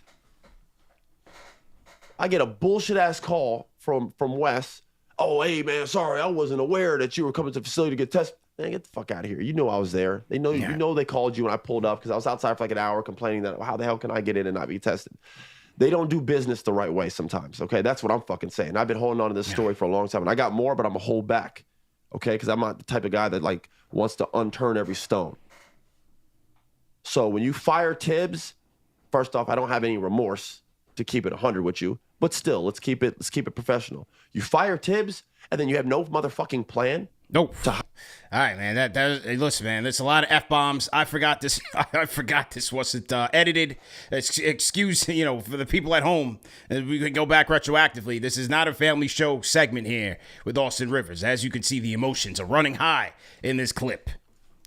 I get a bullshit-ass call from Wes. Oh, hey, man, sorry, I wasn't aware that you were coming to the facility to get tested. Man, get the fuck out of here. You know I was there. They know, You know they called you when I pulled up because I was outside for like an hour complaining that how the hell can I get in and not be tested? They don't do business the right way sometimes, okay? That's what I'm fucking saying. I've been holding on to this story for a long time, and I got more, but I'm going to hold back, okay? Because I'm not the type of guy that like wants to unturn every stone. So when you fire Tibbs, first off, I don't have any remorse to keep it 100 with you, but still, let's keep it professional. You fire Tibbs, and then you have no motherfucking plan. Nope. All right, man. Hey, listen, man. There's a lot of F-bombs. I forgot this. I forgot this wasn't edited. Excuse, for the people at home. We can go back retroactively. This is not a family show segment here with Austin Rivers. As you can see, the emotions are running high in this clip.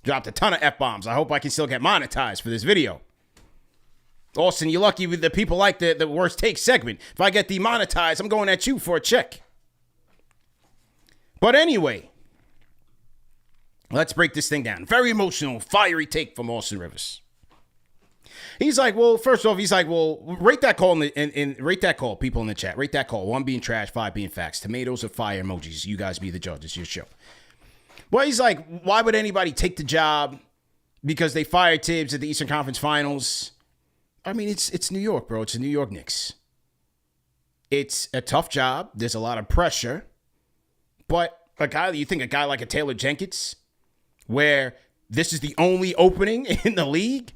Dropped a ton of F-bombs. I hope I can still get monetized for this video. Austin, you're lucky with the people like the worst take segment. If I get demonetized, I'm going at you for a check. But anyway, let's break this thing down. Very emotional, fiery take from Austin Rivers. He's like, well, first off, rate that call rate that call, people in the chat. Rate that call. 1 being trash, 5 being facts. Tomatoes or fire emojis. You guys be the judges. Your show. Well, he's like, why would anybody take the job because they fired Tibbs at the Eastern Conference Finals? I mean, it's New York, bro. It's the New York Knicks. It's a tough job. There's a lot of pressure. But you think a guy like a Taylor Jenkins, where this is the only opening in the league,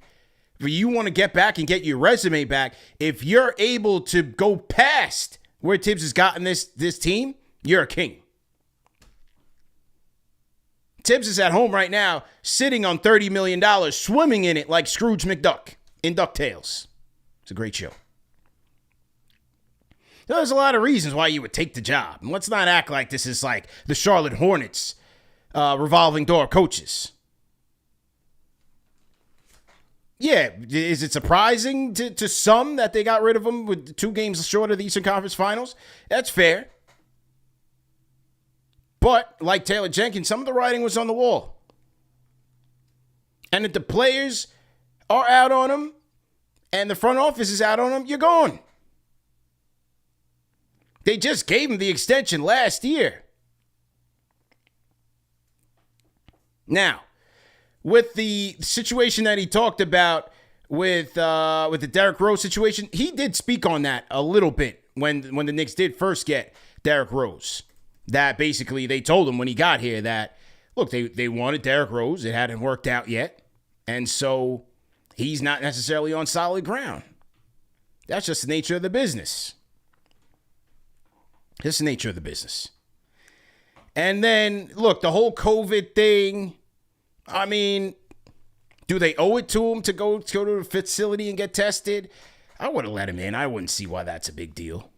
where you want to get back and get your resume back, if you're able to go past where Tibbs has gotten this team, you're a king. Tibbs is at home right now, sitting on $30 million, swimming in it like Scrooge McDuck in DuckTales. It's a great show. There's a lot of reasons why you would take the job. And let's not act like this is like the Charlotte Hornets revolving door coaches. Yeah, is it surprising to some that they got rid of him with 2 games short of the Eastern Conference Finals? That's fair. But, like Taylor Jenkins, some of the writing was on the wall. And if the players are out on him and the front office is out on him, you're gone. They just gave him the extension last year. Now, with the situation that he talked about with the Derrick Rose situation, he did speak on that a little bit when the Knicks did first get Derrick Rose. That basically they told him when he got here that, look, they wanted Derrick Rose. It hadn't worked out yet. And so he's not necessarily on solid ground. That's just the nature of the business. Just the nature of the business. And then, look, the whole COVID thing, I mean, do they owe it to him to go to the facility and get tested? I would have let him in. I wouldn't see why that's a big deal.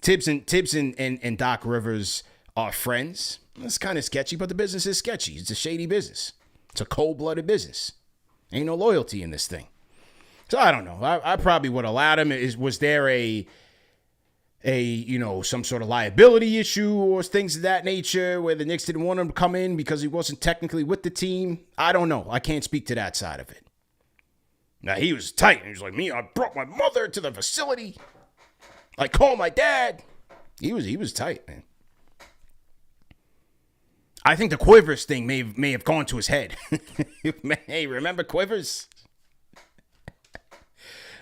Tibbs and Doc Rivers are friends. It's kind of sketchy, but the business is sketchy. It's a shady business. It's a cold-blooded business. Ain't no loyalty in this thing. So I don't know. I probably would have allowed him. Was there a some sort of liability issue or things of that nature where the Knicks didn't want him to come in because he wasn't technically with the team? I don't know. I can't speak to that side of it. Now, he was tight. He was like, I brought my mother to the facility. I called my dad. He was tight, man. I think the Quivers thing may have gone to his head. Hey, remember Quivers?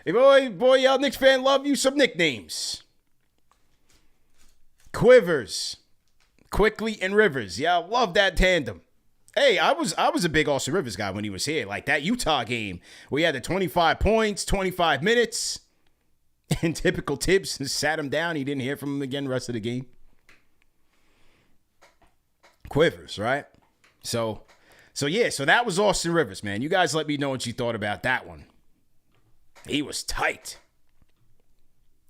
Hey, boy, y'all Knicks fan love you some nicknames. Quivers, Quickly and Rivers. Yeah, I love that tandem. Hey, I was a big Austin Rivers guy when he was here. Like that Utah game where he had the 25 points, 25 minutes. And typical Tibbs sat him down. He didn't hear from him again the rest of the game. Quivers, right? So that was Austin Rivers, man. You guys let me know what you thought about that one. He was tight.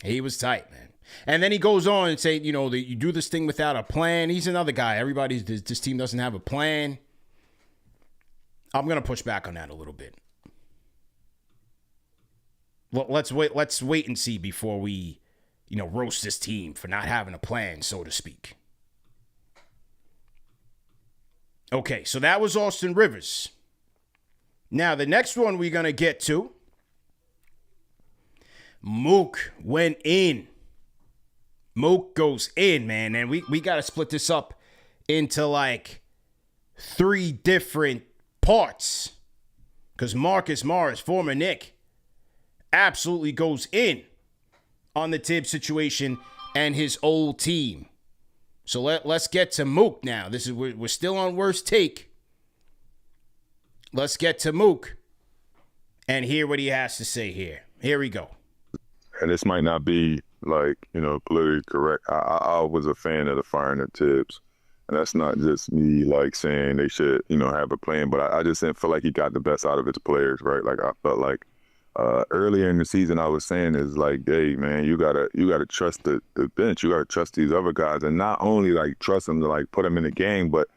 He was tight, man. And then he goes on and say, that you do this thing without a plan. He's another guy. This team doesn't have a plan. I'm going to push back on that a little bit. Well, let's wait and see before we, roast this team for not having a plan, so to speak. Okay, so that was Austin Rivers. Now, the next one we're going to get to, Mook went in. Mook goes in, man, and we got to split this up into like 3 different parts because Marcus Morris, former Knick, absolutely goes in on the Tibbs situation and his old team. So let's get to Mook now. We're still on Worst Take. Let's get to Mook and hear what he has to say here. Here we go. And this might not be politically correct. I was a fan of the firing of Tibbs. And that's not just me saying they should, have a plan, but I just didn't feel like he got the best out of his players, right? Like I felt like earlier in the season I was saying is like, hey man, you gotta trust the bench. You gotta trust these other guys and not only trust them to put them in the game, but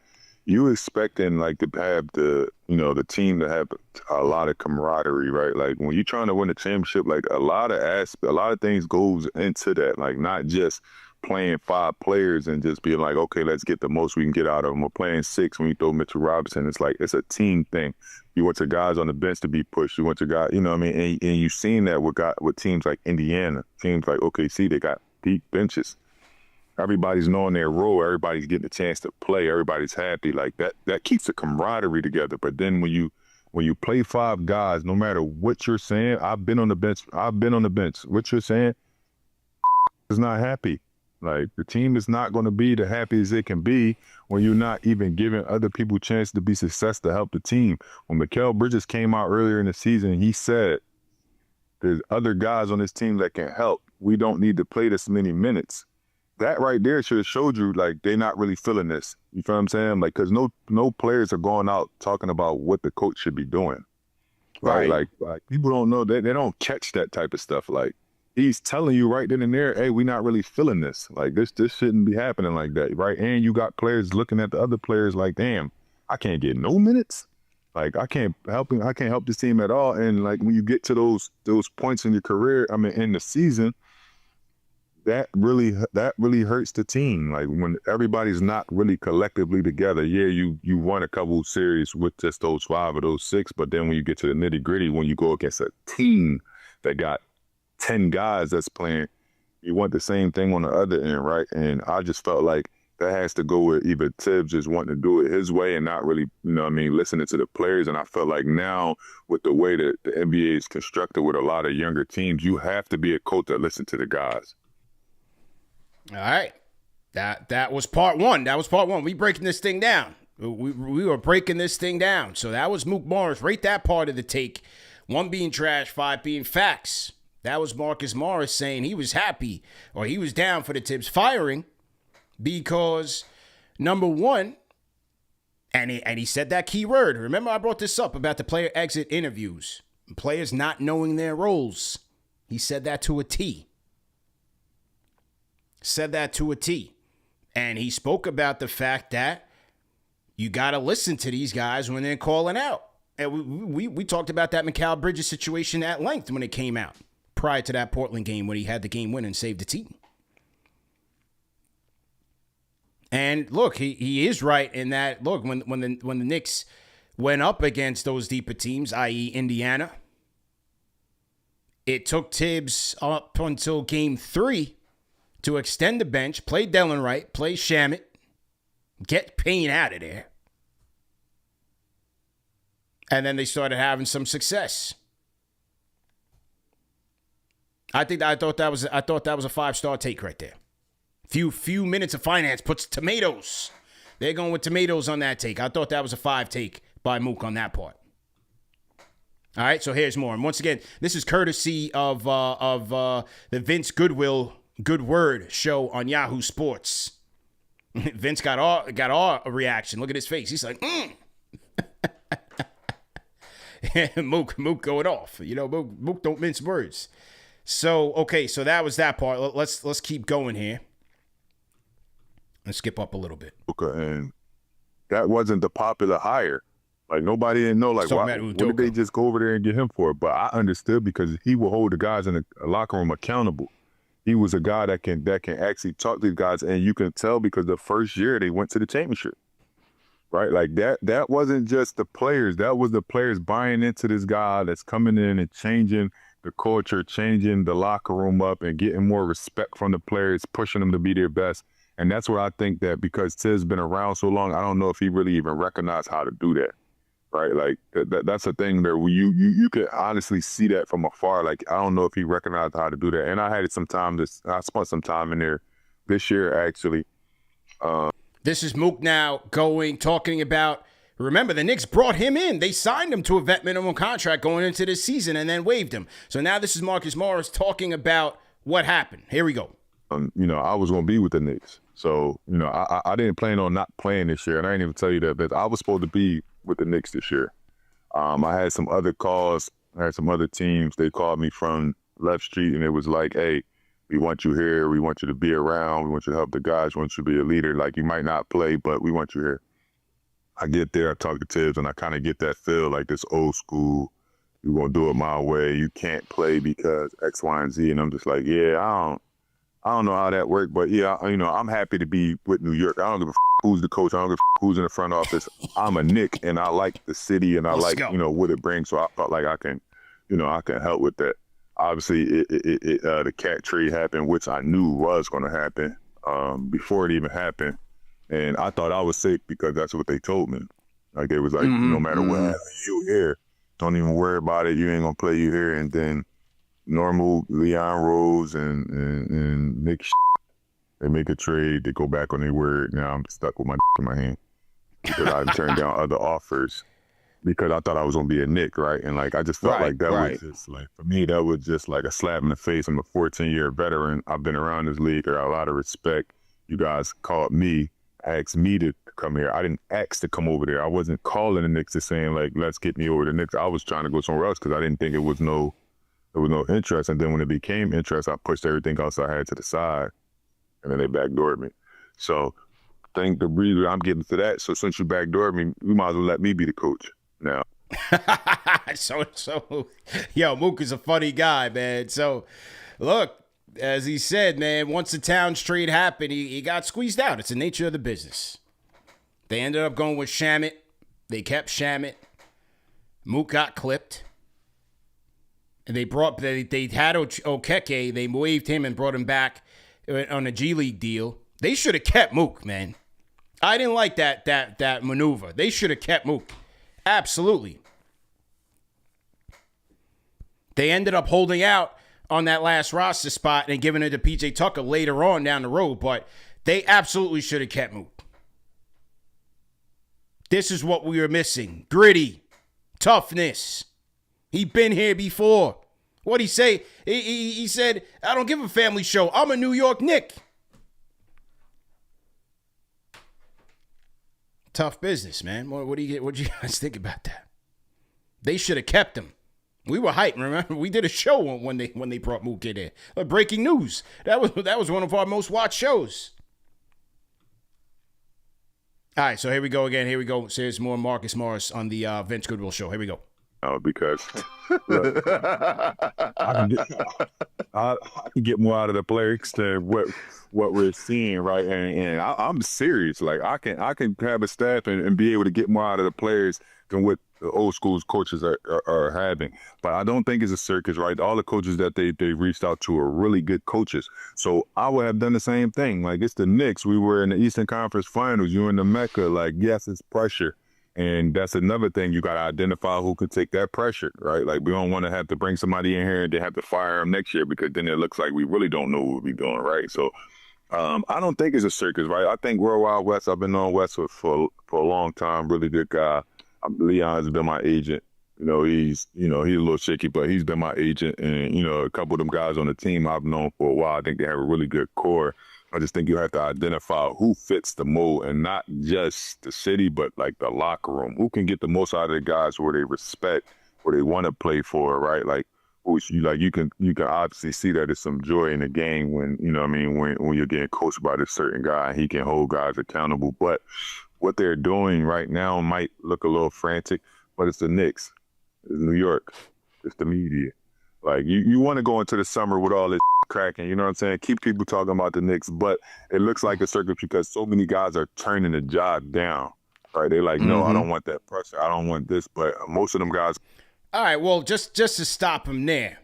you expecting to have the team to have a lot of camaraderie, right? Like when you're trying to win a championship, a lot of things goes into that, not just playing 5 players and just being like, okay, let's get the most we can get out of them. We're playing 6 when you throw Mitchell Robinson. It's it's a team thing. You want your guys on the bench to be pushed. You want your guys, and you've seen that with teams like Indiana, teams like OKC, they got deep benches. Everybody's knowing their role. Everybody's getting a chance to play. Everybody's happy. That keeps the camaraderie together. But then when you play 5 guys, no matter what you're saying, I've been on the bench. What you're saying is not happy. The team is not going to be the happiest it can be when you're not even giving other people a chance to be success to help the team. When Mikal Bridges came out earlier in the season, he said, there's other guys on this team that can help. We don't need to play this many minutes. That right there should have showed you they're not really feeling this. You feel what I'm saying? Because no players are going out talking about what the coach should be doing. Right? People don't know. They don't catch that type of stuff. He's telling you right then and there, hey, we're not really feeling this. This shouldn't be happening like that, right? And you got players looking at the other players damn, I can't get no minutes. I can't help this team at all. And when you get to those points in your career, in the season, that really hurts the team. When everybody's not really collectively together. Yeah, you won a couple series with just those 5 or those 6, but then when you get to the nitty gritty, when you go against a team that got 10 guys that's playing, you want the same thing on the other end, right? And I just felt like that has to go with either Tibbs just wanting to do it his way and not really, listening to the players. And I felt like now with the way that the NBA is constructed with a lot of younger teams, you have to be a coach that listens to the guys. All right. That was part 1. We breaking this thing down. We were breaking this thing down. So that was Mook Morris. Rate that part of the take. 1 being trash, 5 being facts. That was Marcus Morris saying he was happy or he was down for the Tibbs firing because Number one, and he said that key word. Remember, I brought this up about the player exit interviews. Players not knowing their roles. He said that to a T. And he spoke about the fact that you got to listen to these guys when they're calling out. And we talked about that Mikal Bridges situation at length when it came out prior to that Portland game when he had the game win and saved the team. And look, he is right in that. Look, when the Knicks went up against those deeper teams, i.e. Indiana, it took Tibbs up until game 3 to extend the bench, play Delon Wright, play Shamet, get Payne out of there. And then they started having some success. I thought that was a 5-star take right there. Few minutes of finance puts tomatoes. They're going with tomatoes on that take. I thought that was a 5 take by Mook on that part. All right, so here's more. And once again, this is courtesy of the Vince Good Word show on Yahoo Sports. Vince got our reaction. Look at his face. He's like, Mook going off. You know, Mook don't mince words. So, okay, so that was that part. Let's keep going here. Let's skip up a little bit. Okay, and that wasn't the popular hire. Like, nobody didn't know, like, why, what did they just go over there and get him for? But I understood because he will hold the guys in the locker room accountable. He was a guy that can actually talk to these guys, and you can tell because the first year they went to the championship, right? Like, that wasn't just the players. That was the players buying into this guy that's coming in and changing the culture, changing the locker room up and getting more respect from the players, pushing them to be their best. And that's where I think that because Tibbs been around so long, I don't know if he really even recognized how to do that, right? Like, that's a thing there where you could honestly see that from afar. Like, I don't know if he recognized how to do that. And I had some time, I spent some time in there this year, actually. This is Mook now talking about, remember, the Knicks brought him in. They signed him to a vet minimum contract going into this season and then waived him. So now this is Marcus Morris talking about what happened. Here we go. You know, I was going to be with the Knicks. So, you know, I didn't plan on not playing this year. And I didn't even tell you that, but I was supposed to be with the Knicks this year. I had some other calls. I had some other teams. They called me from Left Street, and it was like, hey, we want you here. We want you to be around. We want you to help the guys. We want you to be a leader. Like, you might not play, but we want you here. I get there, I talk to Tibbs, and I kind of get that feel like this old school, you're going to do it my way. You can't play because X, Y, and Z. And I'm just like, yeah, I don't know how that worked, but yeah, you know, I'm happy to be with New York. I don't give a who's the coach. I don't give a who's in the front office. I'm a Knick, and I like the city, and I like, you know, what it brings. So I felt like I can help with that. Obviously, the cat trade happened, which I knew was going to happen before it even happened. And I thought I was safe because that's what they told me. Like, it was like, no matter what happens, you here. Don't even worry about it. You ain't going to play you here. And then normal Leon Rose and Nick, they make a trade. They go back on their word. Now I'm stuck with my in my hand because I turned down other offers because I thought I was going to be a Knick, right? And, like, I just felt like that was just, like, for me, that was just like a slap in the face. I'm a 14-year veteran. I've been around this league. I got a lot of respect. You guys called me, asked me to come here. I didn't ask to come over there. I wasn't calling the Knicks to saying, like, let's get me over the Knicks. I was trying to go somewhere else because I didn't think there was no interest. And then when it became interest, I pushed everything else I had to the side, and then they backdoored me. So I think the reason I'm getting to that, so since you backdoored me, you might as well let me be the coach now. So, yo, Mook is a funny guy, man. So, look, as he said, man, once the Towns trade happened, he got squeezed out. It's the nature of the business. They ended up going with Shamet. They kept Shamet. Mook got clipped. And they had Okeke. They waived him and brought him back on a G League deal. They should have kept Mook, man. I didn't like that maneuver. They should have kept Mook. Absolutely. They ended up holding out on that last roster spot and giving it to PJ Tucker later on down the road, but they absolutely should have kept Mook. This is what we were missing. Gritty. Toughness. He been here before. What'd he say? He said, I don't give a family show. I'm a New York Knick. Tough business, man. What do you guys think about that? They should have kept him. We were hyped, remember? We did a show when they brought Mook in there. Breaking news. That was one of our most watched shows. All right, so here we go again. Here we go. There's more Marcus Morris on the Vince Goodwill show. Here we go. Because look, I can get more out of the players than what we're seeing, right? And I'm serious. Like I can have a staff and be able to get more out of the players than what the old school coaches are having. But I don't think it's a circus, right? All the coaches that they reached out to are really good coaches. So I would have done the same thing. Like, it's the Knicks. We were in the Eastern Conference Finals. You're in the Mecca. Like, yes, it's pressure. And that's another thing. You got to identify who can take that pressure, right? Like, we don't want to have to bring somebody in here and they have to fire them next year, because then it looks like we really don't know what we're doing, right? So I don't think it's a circus, right? I think Worldwide West, I've been knowing West for a long time, really good guy. Leon's been my agent. He's a little shaky, but he's been my agent. And, a couple of them guys on the team I've known for a while. I think they have a really good core. I just think you have to identify who fits the mold, and not just the city, but like the locker room. Who can get the most out of the guys where they respect, where they want to play for, right? Like, you can obviously see that there's some joy in the game when, when you're getting coached by this certain guy, he can hold guys accountable. But what they're doing right now might look a little frantic, but it's the Knicks. It's New York. It's the media. Like, you want to go into the summer with all this cracking, you know what I'm saying? Keep people talking about the Knicks, but it looks like a circus because so many guys are turning the job down, right? They're like, no, I don't want that pressure. I don't want this. But most of them guys. All right, well, just to stop him there,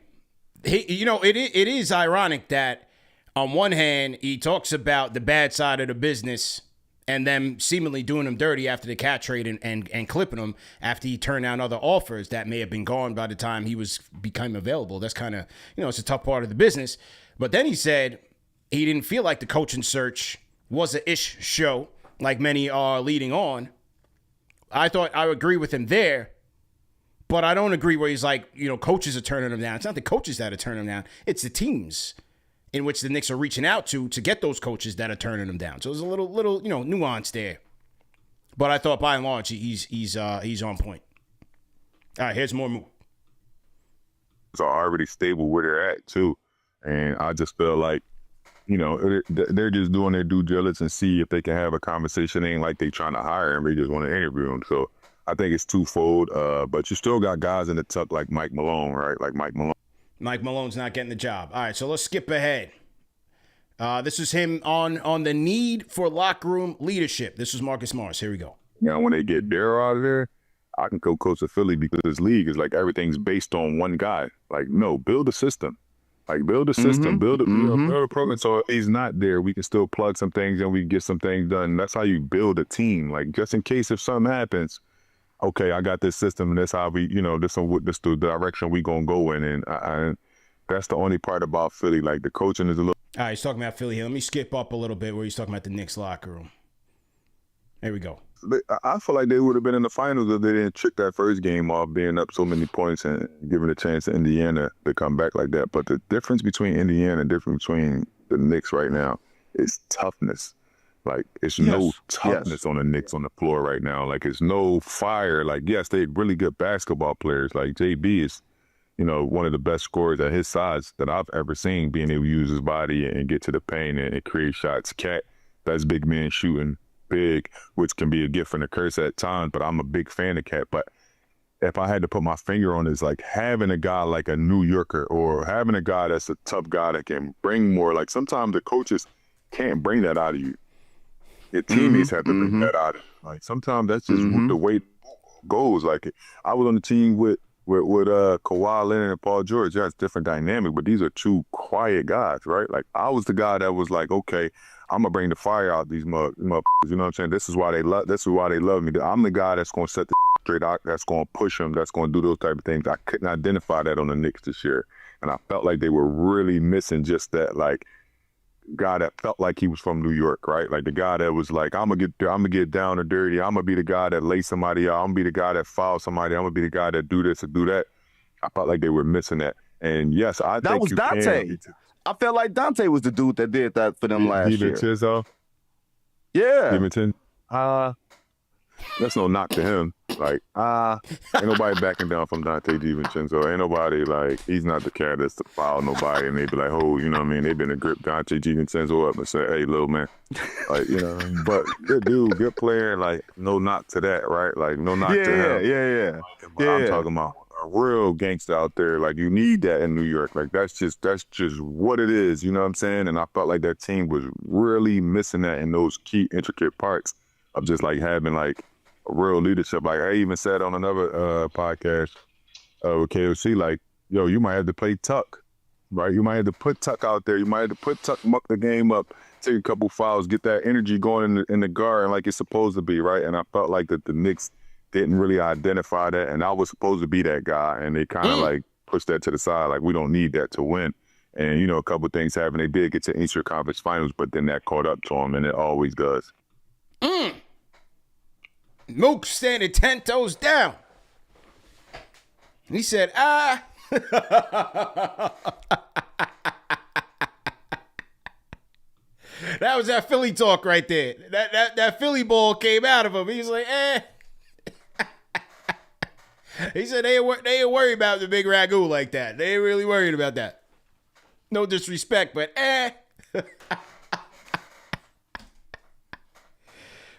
it is ironic that on one hand, he talks about the bad side of the business and them seemingly doing him dirty after the cat trade and clipping him after he turned down other offers that may have been gone by the time he became available. That's kind of, it's a tough part of the business. But then he said he didn't feel like the coaching search was a ish show like many are leading on. I thought I would agree with him there, but I don't agree where he's like, coaches are turning him down. It's not the coaches that are turning him down. It's the teams in which the Knicks are reaching out to get those coaches that are turning them down. So there's a little nuance there. But I thought by and large he's on point. All right, here's more move. Are already stable where they're at too, and I just feel like they're just doing their due diligence and see if they can have a conversation. It ain't like they trying to hire him; they just want to interview him. So I think it's twofold. But you still got guys in the tuck like Mike Malone, right? Like Mike Malone. Mike Malone's not getting the job. All right, so let's skip ahead. This is him on the need for locker room leadership. This is Marcus Morris. Here we go. When they get Darryl out of there, I can go coach a Philly, because this league is like everything's based on one guy. Like, no, build a system. Like, build a system, build a program. So if he's not there, we can still plug some things and we can get some things done. That's how you build a team. Like, just in case if something happens, okay, I got this system, and that's how we, this the direction we gonna go in, and that's the only part about Philly. Like, the coaching is a little. All right, he's talking about Philly here. Let me skip up a little bit where he's talking about the Knicks locker room. There we go. I feel like they would have been in the finals if they didn't trick that first game off, being up so many points and giving a chance to Indiana to come back like that. But the difference between Indiana and difference between the Knicks right now is toughness. Like, it's no toughness on the Knicks on the floor right now. Like, it's no fire. Like, yes, they're really good basketball players. Like, JB is, one of the best scorers at his size that I've ever seen, being able to use his body and get to the paint and create shots. Cat, that's big man shooting big, which can be a gift and a curse at times, but I'm a big fan of Cat. But if I had to put my finger on it, it's like having a guy like a New Yorker, or having a guy that's a tough guy that can bring more. Like, sometimes the coaches can't bring that out of you. Your teammates have to bring that out of you. Like, sometimes that's just the way it goes. Like, I was on the team with Kawhi Leonard and Paul George. Yeah, it's different dynamic, but these are two quiet guys, right? Like, I was the guy that was like, okay, I'm gonna bring the fire out these motherfuckers. You know what I'm saying? This is why they love me. I'm the guy that's gonna set the straight out, that's gonna push them, that's gonna do those type of things. I couldn't identify that on the Knicks this year, and I felt like they were really missing just that, like, guy that felt like he was from New York, right? Like, the guy that was like, I'm gonna get down and dirty. I'm gonna be the guy that lays somebody out. I'm gonna be the guy that fouls somebody. I'm gonna be the guy that do this or do that. I felt like they were missing that. And yes, I think that was Dante. I felt like Dante was the dude that did that for them last year. Chizzo? Yeah. Edmonton? That's no knock to him. Like, ain't nobody backing down from Dante DiVincenzo. Ain't nobody, like, he's not the character that's to foul nobody. And they be like, oh, you know what I mean? They've been to grip Dante DiVincenzo up and say, hey, little man. Like, you know, but good dude, good player. Like, no knock to that, right? Like, no knock to him. Yeah. But I'm talking about a real gangster out there. Like, you need that in New York. Like, that's just what it is. You know what I'm saying? And I felt like that team was really missing that in those key, intricate parts of just, like, having, like, real leadership. Like I even said on another podcast with KFC, like, yo, you might have to play Tuck, right? You might have to put Tuck out there. You might have to put Tuck, muck the game up, take a couple fouls, get that energy going in the guard like it's supposed to be, right? And I felt like that the Knicks didn't really identify that, and I was supposed to be that guy, and they kind of like pushed that to the side, like we don't need that to win. And, you know, a couple things happened. They did get to Eastern Conference Finals, but then that caught up to them, and it always does. Mook standing 10 toes down. He said, That was that Philly talk right there. That Philly ball came out of him. He's like, He said they ain't worried about the big ragu like that. They ain't really worried about that. No disrespect, but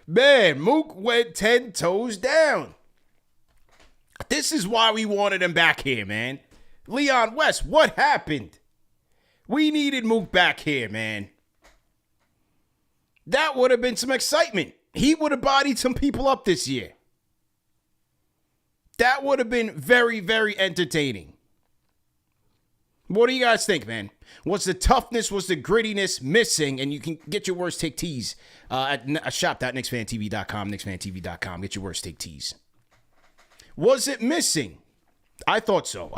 Man, Mook went 10 toes down. This is why we wanted him back here, man. Leon West, what happened? We needed Mook back here, man. That would have been some excitement. He would have bodied some people up this year. That would have been very, very entertaining. What do you guys think, man? Was the toughness, was the grittiness missing? And you can get your worst take tees at shop.KnicksFanTV.com, KnicksFanTV.com. Get your worst take tees. Was it missing? I thought so.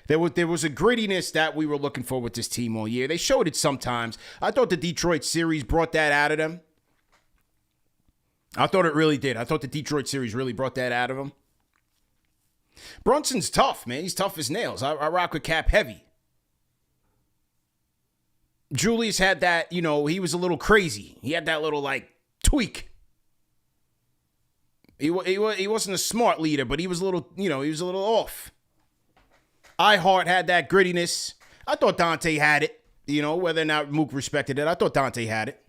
There was a grittiness that we were looking for with this team all year. They showed it sometimes. I thought the Detroit series brought that out of them. I thought it really did. I thought the Detroit series really brought that out of them. Brunson's tough, man. He's tough as nails. I rock with Cap heavy. Julius had that, you know, he was a little crazy. He had that little, like, tweak. He wasn't a smart leader, but he was a little, you know, he was a little off. Ihart had that grittiness. I thought Dante had it. You know, whether or not Mook respected it, I thought Dante had it.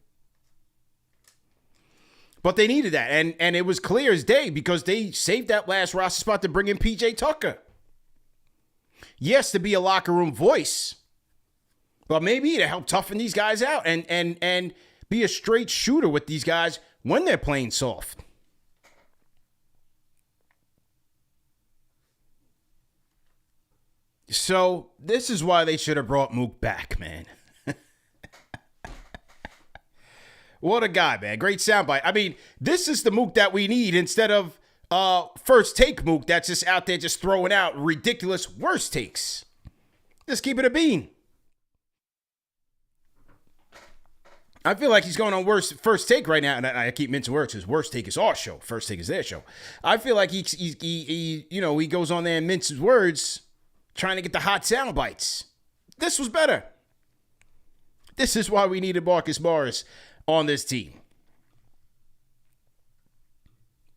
But they needed that, and it was clear as day because they saved that last roster spot to bring in P.J. Tucker. Yes, to be a locker room voice, but maybe to help toughen these guys out and be a straight shooter with these guys when they're playing soft. So this is why they should have brought Mook back, man. What a guy, man. Great soundbite. I mean, this is the Mook that we need instead of first take Mook that's just out there just throwing out ridiculous worst takes. Just keep it a bean. I feel like he's going on first take right now, and I keep mincing words because worst take is our show. First take is their show. I feel like he goes on there and minces words trying to get the hot sound bites. This was better. This is why we needed Marcus Morris on this team.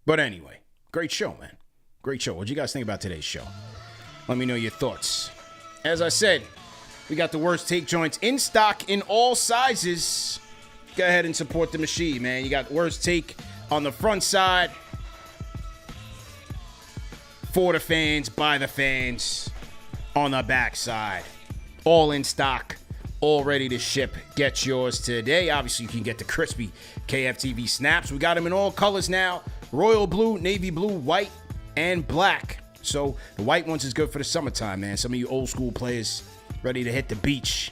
But anyway, great show, man. Great show. What do you guys think about today's show? Let me know your thoughts. As I said, we got the worst take joints in stock in all sizes. Go ahead and support the machine, man. You got worst take on the front side. For the fans, by the fans. On the back side. All in stock. All ready to ship. Get yours today. Obviously, you can get the crispy KFTV snaps. We got them in all colors now. Royal blue, navy blue, white, and black. So the white ones is good for the summertime, man. Some of you old school players ready to hit the beach.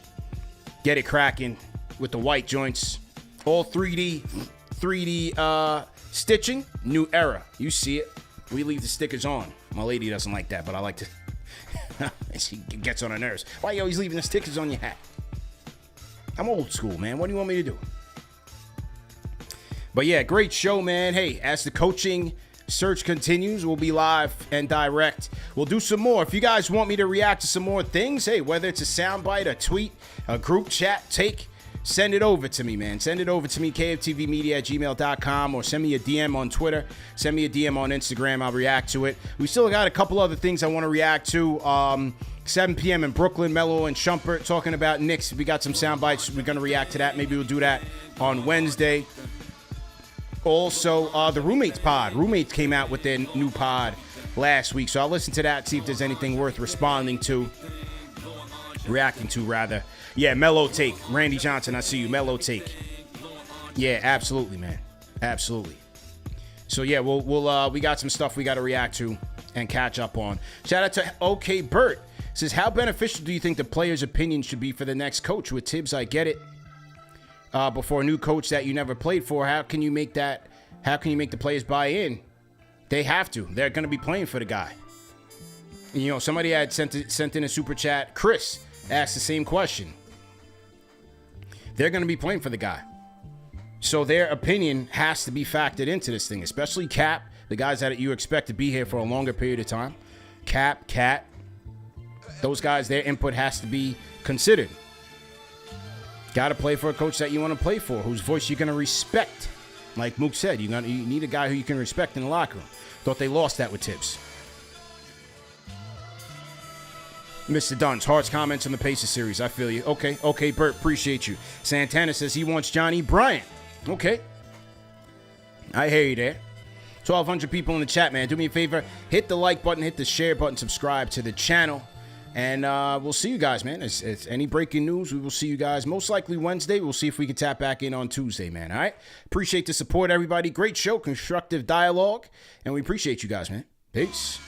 Get it cracking with the white joints. All 3D stitching. New era. You see it. We leave the stickers on. My lady doesn't like that, but I like to. She gets on her nerves. Why are you always leaving the stickers on your hat? I'm old school, man. What do you want me to do? But yeah, great show, man. Hey, as the coaching search continues, we'll be live and direct. We'll do some more. If you guys want me to react to some more things, hey, whether it's a soundbite, a tweet, a group chat, take, send it over to me, man. Send it over to me, kftvmedia@gmail.com, or send me a DM on Twitter. Send me a DM on Instagram. I'll react to it. We still got a couple other things I want to react to. 7 p.m. in Brooklyn, Melo and Shumpert talking about Knicks. We got some sound bites. We're going to react to that. Maybe we'll do that on Wednesday. Also, the Roommates pod. Roommates came out with their new pod last week, so I'll listen to that, see if there's anything worth reacting to, rather. Yeah, Melo take. Randy Johnson, I see you. Melo take. Yeah, absolutely, man. Absolutely. So, yeah, we got some stuff we got to react to and catch up on. Shout out to OK Bert. Says, how beneficial do you think the players' opinion should be for the next coach? With Tibbs, I get it. Before a new coach that you never played for, how can you make the players buy in? They have to. They're going to be playing for the guy. You know, somebody had sent in a super chat. Chris asked the same question. They're going to be playing for the guy. So their opinion has to be factored into this thing, especially Cap, the guys that you expect to be here for a longer period of time. Cap, Cat, those guys, their input has to be considered. Got to play for a coach that you want to play for, whose voice you're going to respect. Like Mook said, you need a guy who you can respect in the locker room. Thought they lost that with Tibbs. Mr. Dunn's Hart's comments on the Pacers series. I feel you. Okay, Bert, appreciate you. Santana says he wants Johnny Bryant. Okay. I hear you there. 1,200 people in the chat, man. Do me a favor. Hit the like button, hit the share button, subscribe to the channel. And we'll see you guys, man. It's any breaking news, we will see you guys most likely Wednesday. We'll see if we can tap back in on Tuesday, man. All right? Appreciate the support, everybody. Great show, constructive dialogue. And we appreciate you guys, man. Peace.